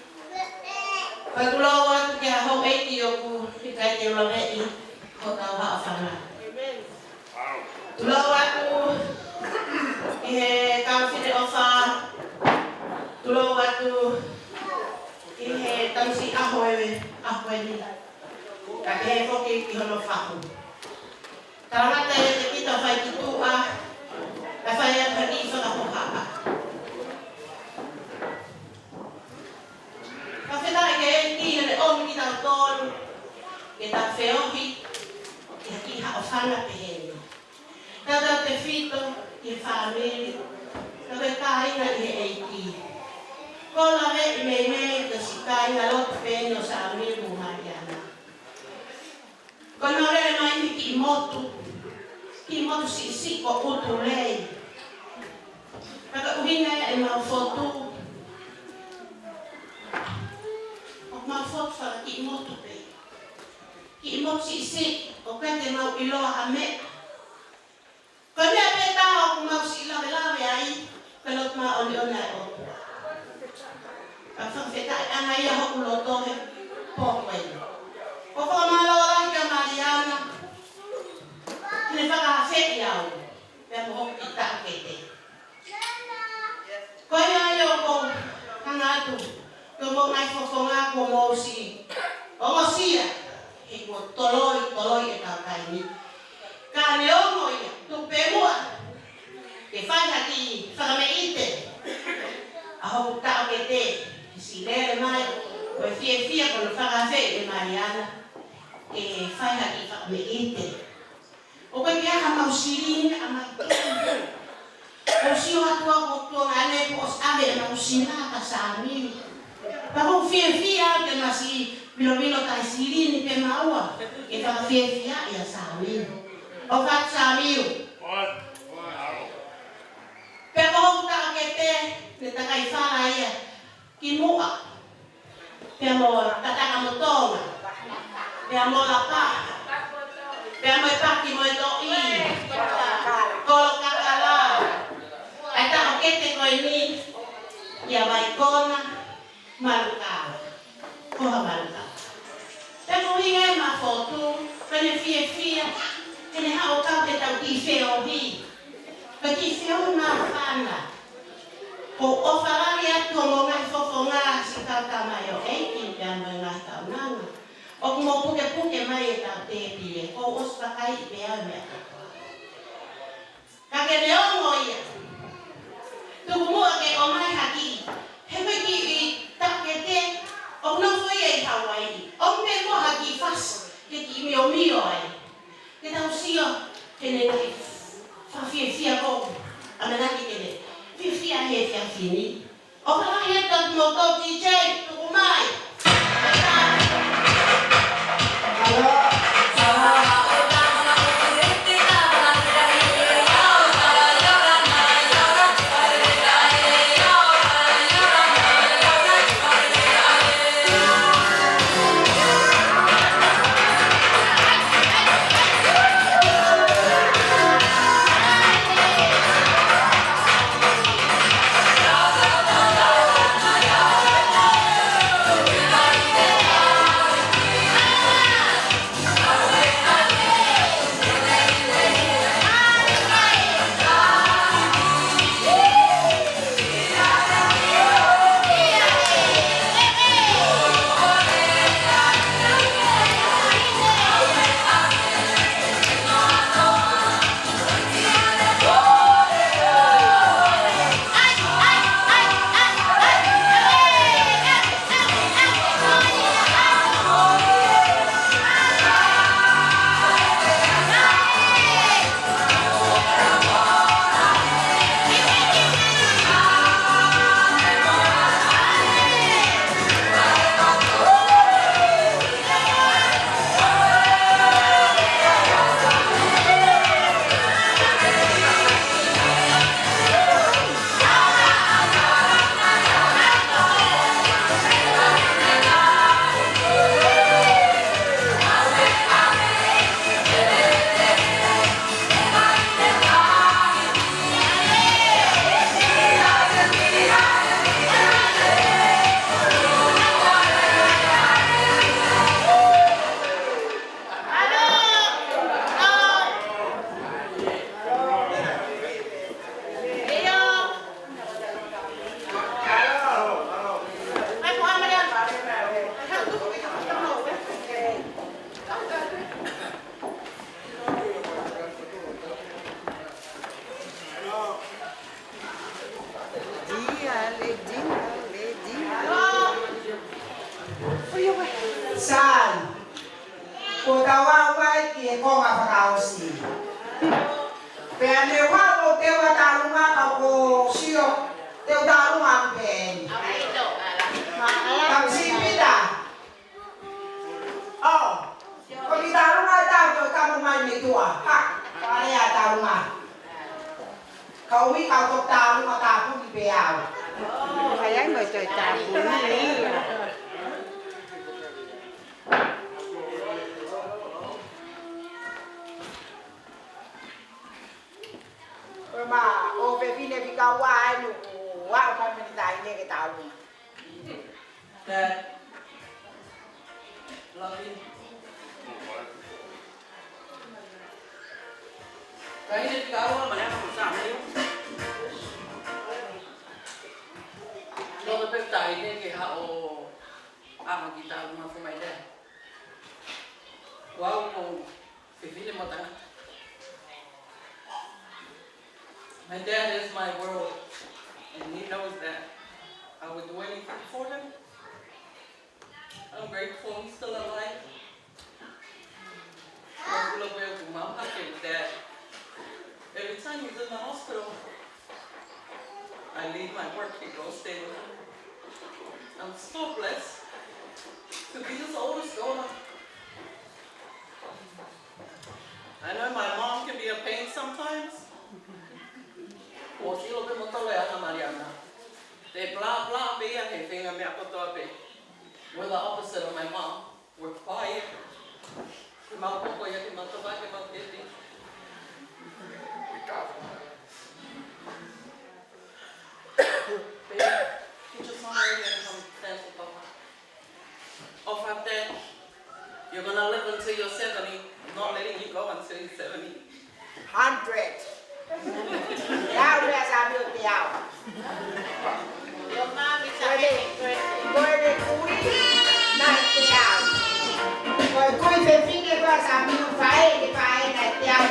Pagulawat kaya ho eti yoku ikay ulangei ho tau hafana. Tulawat tu kausine ofa. Tulawat tu tamsi ahoy ni. Kaya ko kihono fahu. Karena kita fai kitua, fai yang hari itu aku apa. Tapi tak kaya ini yang om kita ton, kita feohi, kita hafana pehen. Kita tefito, kita family, kita kaya na iheiti. Kalau me kesikai ngalot penyo sa amin Mariana. Kalau ada main kimoto si kok utulei. Maka uhina mau foto. Mau foto para kimoto pe. Kimoto si okan te mau ilo ame. Kalau ada tahu mau si ilo ai. Kalau mau on o. Apa feta anaya ho kuloto he pokoi. Pokok malah ke Mariana. Ini fakafet yau. Dan mohon kita kete. Kau yang ayo kau hangatu. Kau mau naik fofonga kau mau si. Kau mau si ya. Ikut toloi eta kaini. Kami omo ya. Tu pemua. Kefai hati fakame ite. Aku tak kete. Si lele mai. Kau fia kalau fakafet de Mariana. Fai hati fakame ite. O kaya kama usirin ama o siyo atua ko ngane po ave na usina ka sa amin. Pero fia te masi bilo ta sirin pe maua. E ka fia ya sa amin. O ka sa amin. Pero ta kete te ta kai fala ya kimua. Pero ta ka motonga. Pero la pa. Pea mo paki mo ito Kolo kakala. Ay ta okete ko ini. Ya baikona maluka. Koha maluka. Pero hinga ma foto. Kene fia. Kene hao kau te tau ki feo hi. Paki feo na fana. Ko ofarari atu mo ngai fofo nga si kau tamayo. Eikin pea mo ngai tau nanga. O mo puke mai ta te pile ko os pakai bea me. Kage leo moia. Tu mo ke o mai haki. He me ki ta ke te o no foi ai Hawaii. O me mo haki fas ke ki mio ai. Ke ta usio ke ne fa fia ko. Amena ki ke ne. 50 ahead yang sini. Orang ahead tak motor DJ, tunggu mai. Halo, salam. San, kutawa wai ki ko nga pakausi. Pene wa ko te wa talunga ka ko sio te talunga pen. Kam sipita. Oh, ko di talunga ta ko kamu mai ni tua. Ha, pare ya talunga. Kau wi kau to talunga ka ku di beau. Kaya mo choy tapo ni. Ma o pe fine fica wa no wa ma me dai ne ke talu. Dad. Love you. Cái này cáo mà em không sao đâu. Nóเป็นใจเนี่ยที่เขามากีตาร์มาสมัยเด็กว้าวคงสิ่งที่มันตั้ง My dad is my world, and he knows that. I would do anything for him. I'm grateful he's still alive. I'm grateful to Mom Hopkins that every time he's in the hospital, I leave my work and go stay with him. I'm so blessed to be his oldest daughter. I know my mom can be a pain sometimes. Silo pe moto le ana Mariana. They blah blah be and they think I'm we're the opposite of my mom. We're quiet. Off of that, you're gonna live until you're 70. I'm not letting you go until you're 70. 100. Now where's our milk out? Your mom is a Going to 90 out. Going to finish was a milk 5 90 out.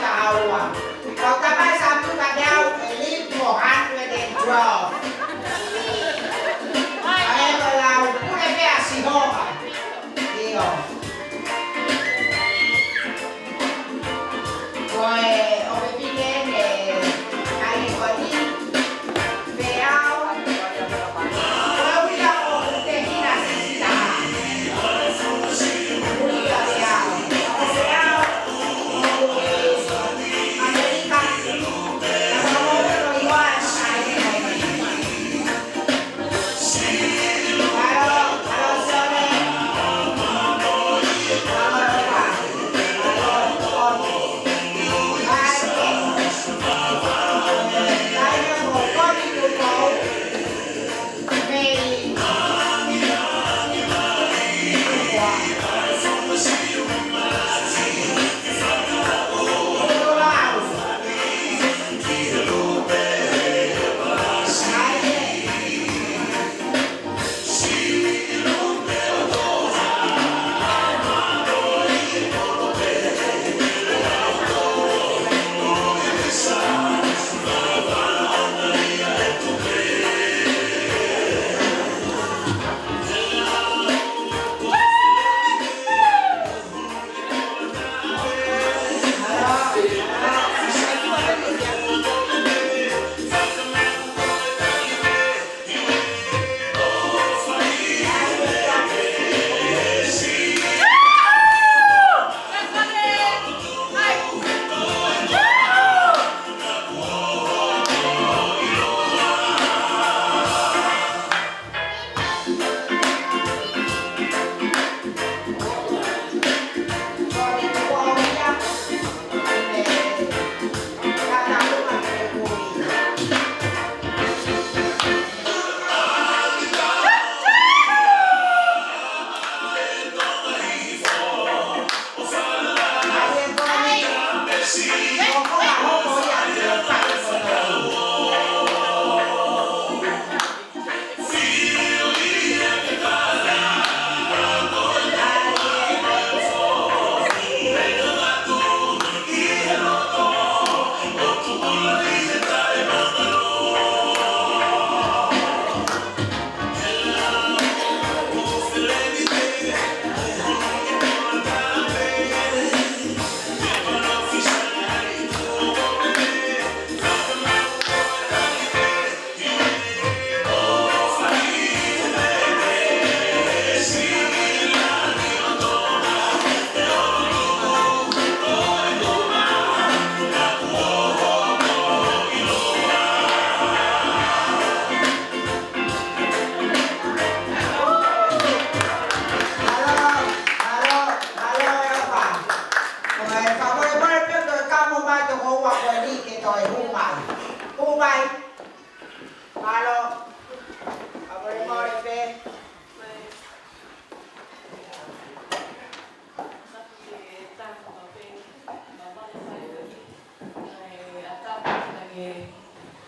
ke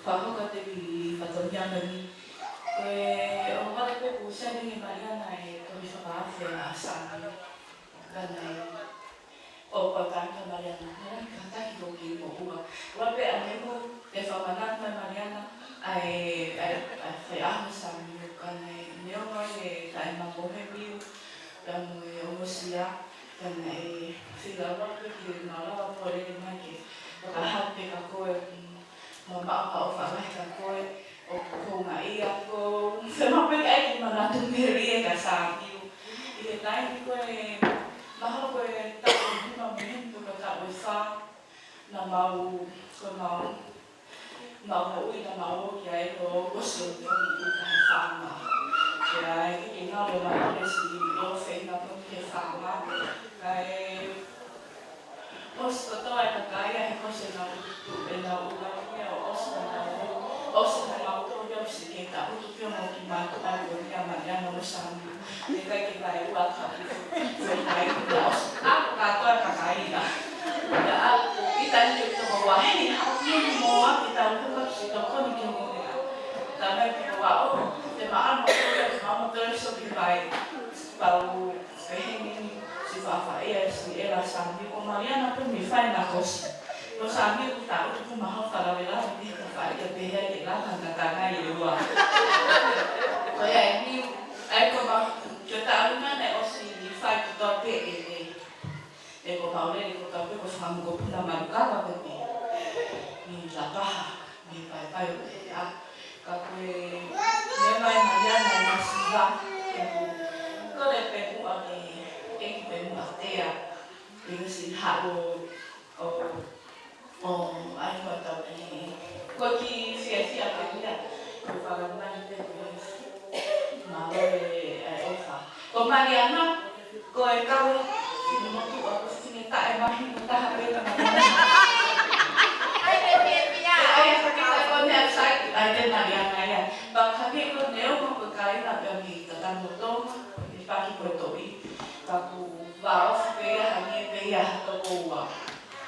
whahoka te wi whatoniana ni. Koe o wale peku sani ni Mariana e tohi whakaawhia a sāmi. Kana e o patanga Mariana. Nera ka tahi o ki mo ua. Wape a nemu te whamanata Mariana ai whai aho sāmi. Kana e neonga e tae mamohe miu. Kana e omosia. Kana e whira wape ki ngā rawa pore ni mai ke. Whakahape ka koe. Mo mao o whakahi ka koe. O konga ia ko se mape kai ki mana tu meri e ka sāmiu. I te tai ni koe maha koe tāko hima mihin ko ka tāko whā na mau ko mau ui na mau ki ai ko kosi o te oni i ka he whāma. Kia e ki ngā lo na ore si o whenga ko ki he whāma. Ka e os o toa e ka kai a he kose na utu e na ulangia o os na na osa na auto yo si ke ta utu pio mo ki ma ko ai ko ya ma ya no sāmi. Te kai ki vai ua ka ki ko ai ko os. A ka to ka kai na. Ya a i ta ni ko mo wa he ha ni mo a ki ta ko ka si ko ko ni ki mo ya. Ta me ki wa o te ma a mo ko ya ma mo te so ki vai. Pa u e he ni si fa fa e si era sāmi ko Mariana pe mi fai na kosi. Ko sāmi ku ta utu ma ha fa la vela ni Ai ke pehea ke la tanga i ua. Koe ai ni, ai ko ma, ke ta aluna ne o si whai ku tau pe e ko paurere ko tau pe ko whangamu ko puna marukawa pe pe. Ni la paha, ni pai o te a. Ka koe, me mai Mariana i masiwa, ke ku, ko le pe mua ke ki pe mua tea. I ngasi hao ai ko tau pe. Ko ki fia pe kia, ko whakamani te koe malo e ofa. Ko Mariana, ko e kawe, whinu motu a ko whine tae mahi mo taha pe ka Mariana. Ai te pia. Ai e whakita ko ne apsai, ai te Mariana ia. Pakake ko ne omo ko kaina pe mi tatamo toma, i paki ko toi. Kaku wa ofa pe ia, hangi pe ia hato ko ua.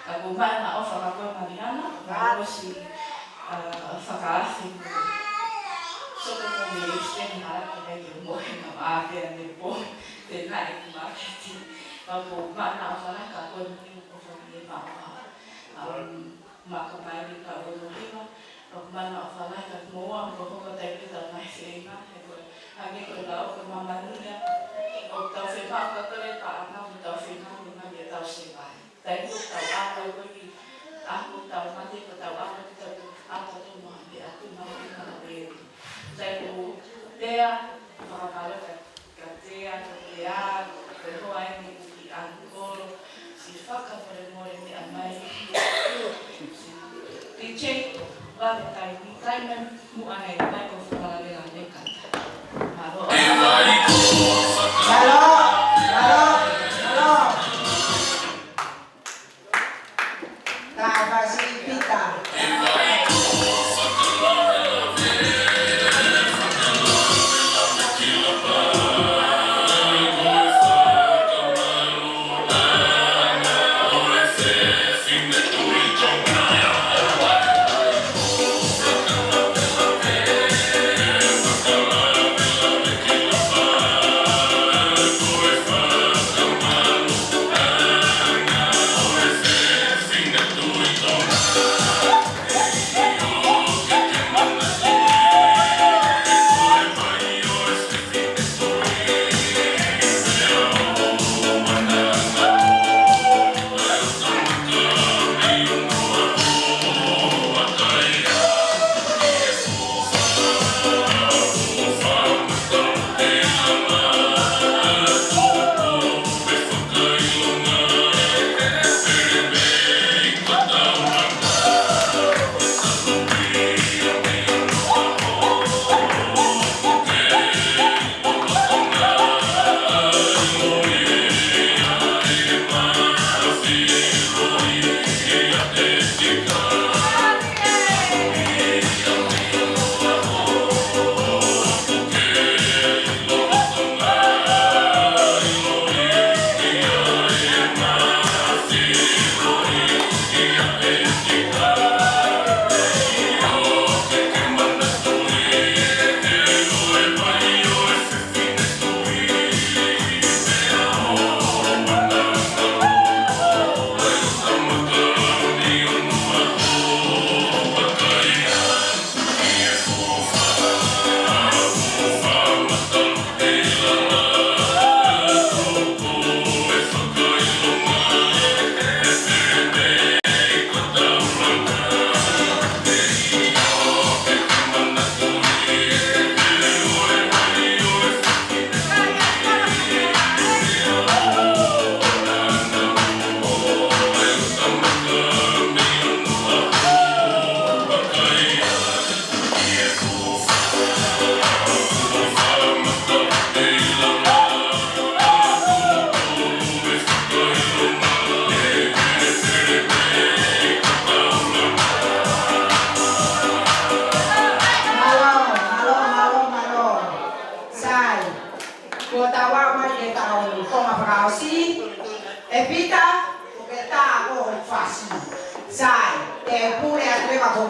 Kaku mana ofa ka koe Mariana, ma si whakaathi soko ko me isten hara ki hei o mohe na maapea ne po te nai ki maketi. Kapo mana o whanaka koe mui o whangi e maa. Maka mai ni ka ono hima. Kapo mana o whanaka moa ko hoka tai pita mai whienga. He koe hangi koe lau koe mamanuia. O tau whenau ka tore pa ana mo tau whenau ni mai e tau se mai. Tai ko tau ākau koe ki aku tau mati ko tau ākau ki tau apa tu mau ambil aku mau ambil saya tu dia orang kalau kerja berdoa ini di angkor sifat kepada orang ini amai dicek lalu tadi kan mu aneh baik kau kalau dia aneh kata Halo. Tak kasih pita. Thank you.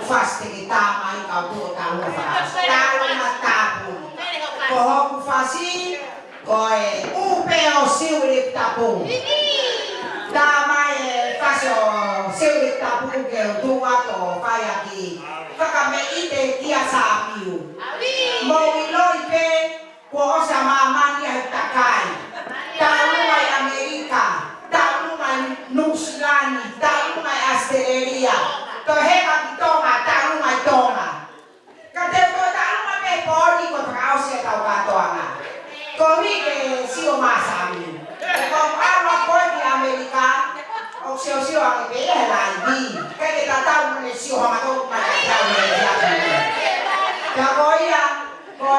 faste que tá mai kau tu ta lu fa. Ta lu ma ta pu. Ko ho ku fasi ko e u pe o siu le ta pu. Ta mai fasi o siu le ta pu ke tu wa to fai aqui. Faka me ite kia sa piu. Mo i loi pe ko sa mama ni ta kai. Ta lu mai Amerika. Ta lu mai New Zealand. Ta lu mai Australia. To heka ki tonga, ta lu mai tonga. Ka te to ta lu mai pe pori ko tra o se ta ka tonga. Ko mi ke si o masami. Ko ama ko di Amerika. O se o si o ke pe la di. Ke ke ta ta lu ne si o ma to ma ta lu ne ya. Ka ko ia ko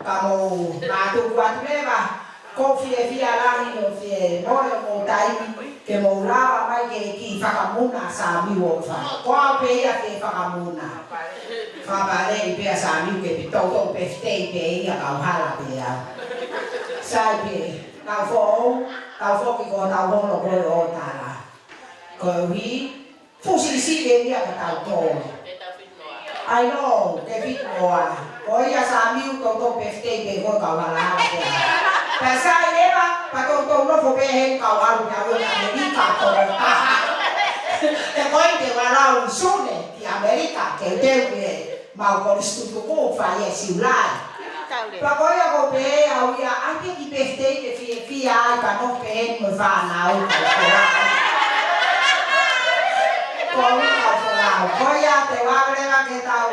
kamu matu buat leva kofi via lagi no fie mo tai ke mo lava mai ke ki fakamuna sa mi wo fa ko pe ya ke fakamuna fa pare pe sa mi ke to pe stay pe ya ka hala pe ya sai pe tao fo ki ko tao ho lo ko o ta la ko wi fu si ke ya ka tao to ai no ke fit mo ko ya sa mi to pe stay pe ko ka hala pe tại sao đấy mà tôi nó phụ bê hết cầu ăn nhà tôi America cầu để có ý để mà lao xuống này thì America kéo theo về màu còn studio cũng phải là xỉu lại và có nhà cô bé ao ya anh biết đi bê tê để phía ai cả nó bê mới vào nào có cầu phụ nào có nhà để qua đây mà cái tàu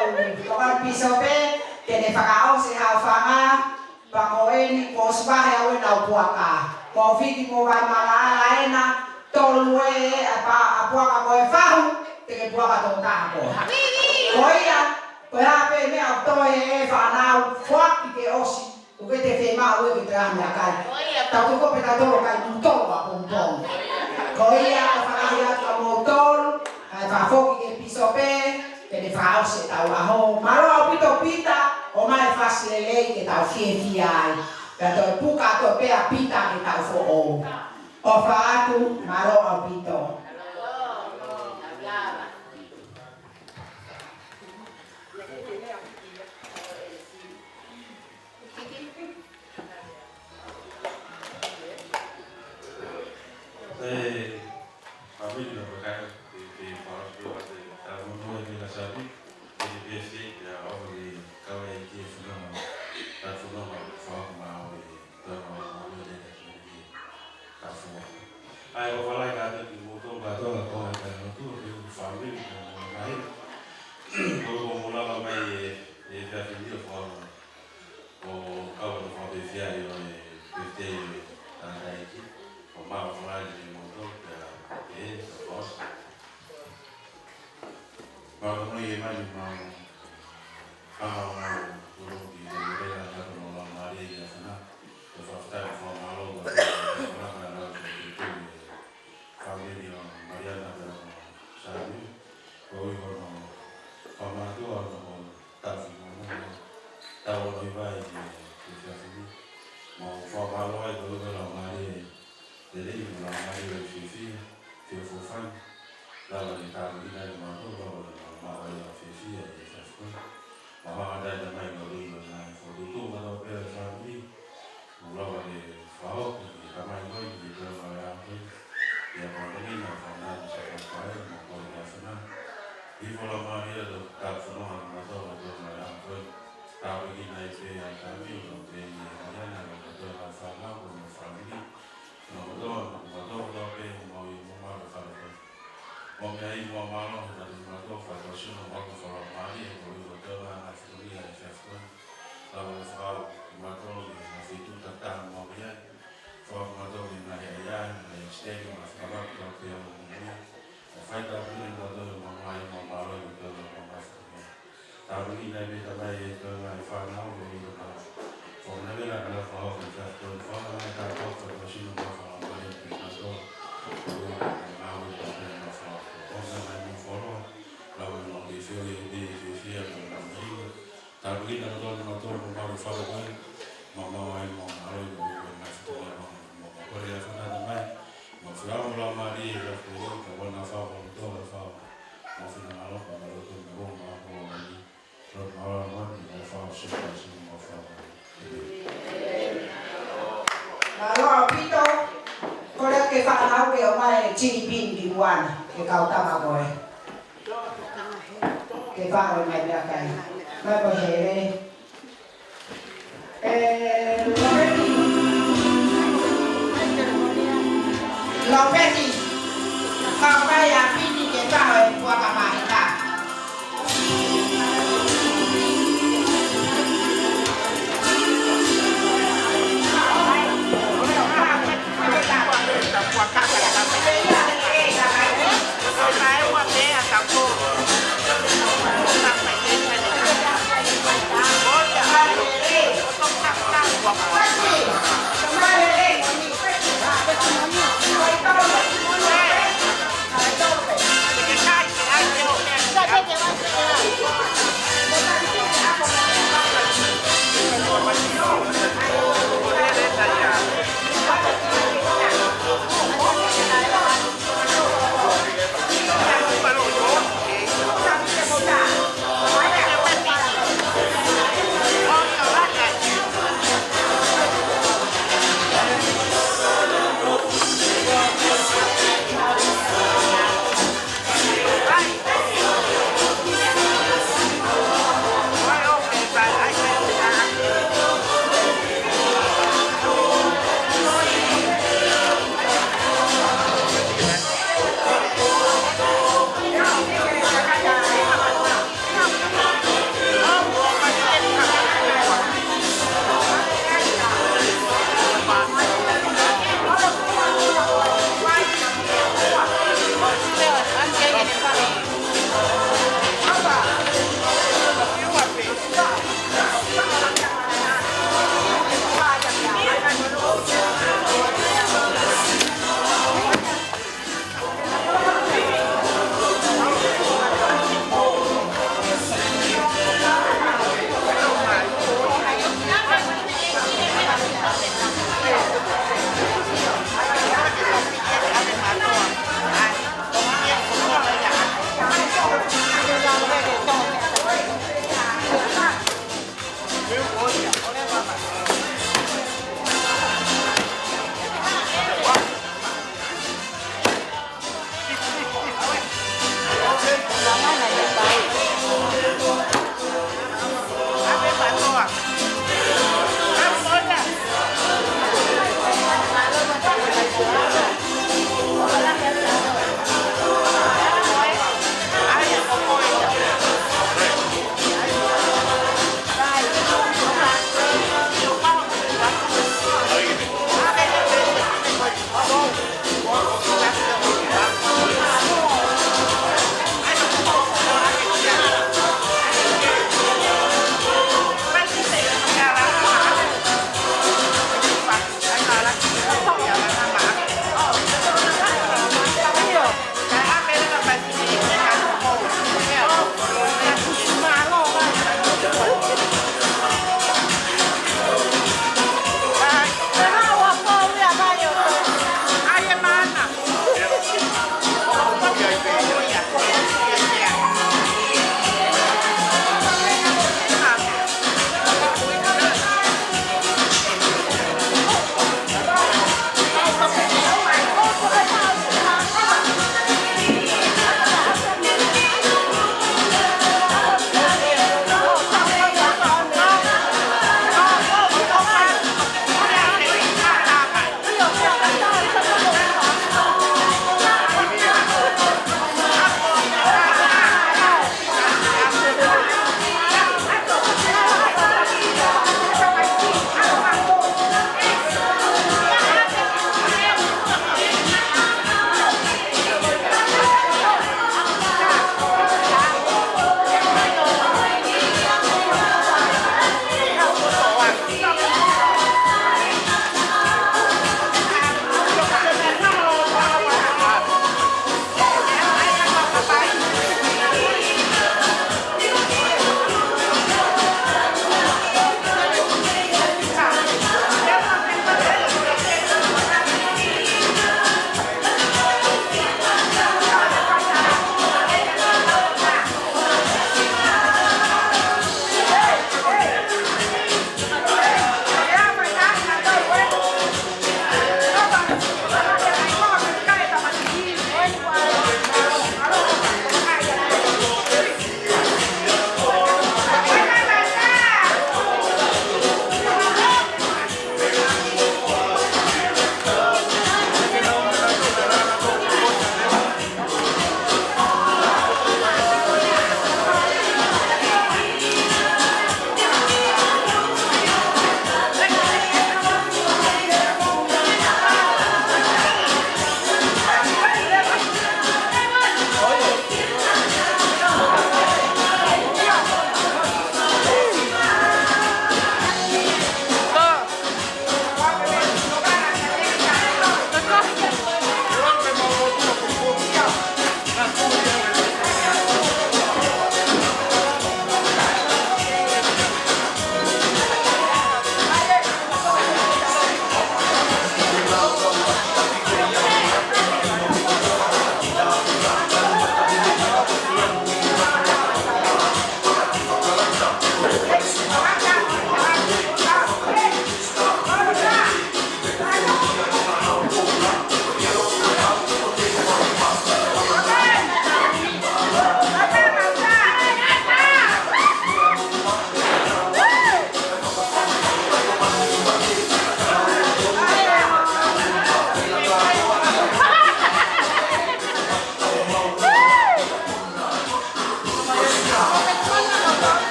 có ăn piso bê để để phải áo sẽ hào phang Pakoeni ko sbahe awe na puaka. Ko fiti mo vai mala ena tolwe apa puaka ko fahu te ke puaka to ta ko. Ko ya pe me auto e fa na fuaki ke osi. O ke te fe ma we ke tra me akai. Ta to ko pe ta to kai tu to a pompon. Ko ya fa ya ka motor, fa foki ke pisope, ke de fa o se ta wa ho. Malo pito pita o mai facile lei che tau fie ai per puka to pe a pita che tau fo o fatto malo a pito Malo pito kole ke fa na ke o mai chini bin di wan ke kau ta ma boy ke fa o mai da kai mai bo he lo peti kau ka ya pini ke fa o kwa ka mai ta Hãy subscribe cho kênh Ghiền Mì Gõ để không bỏ lỡ Papa.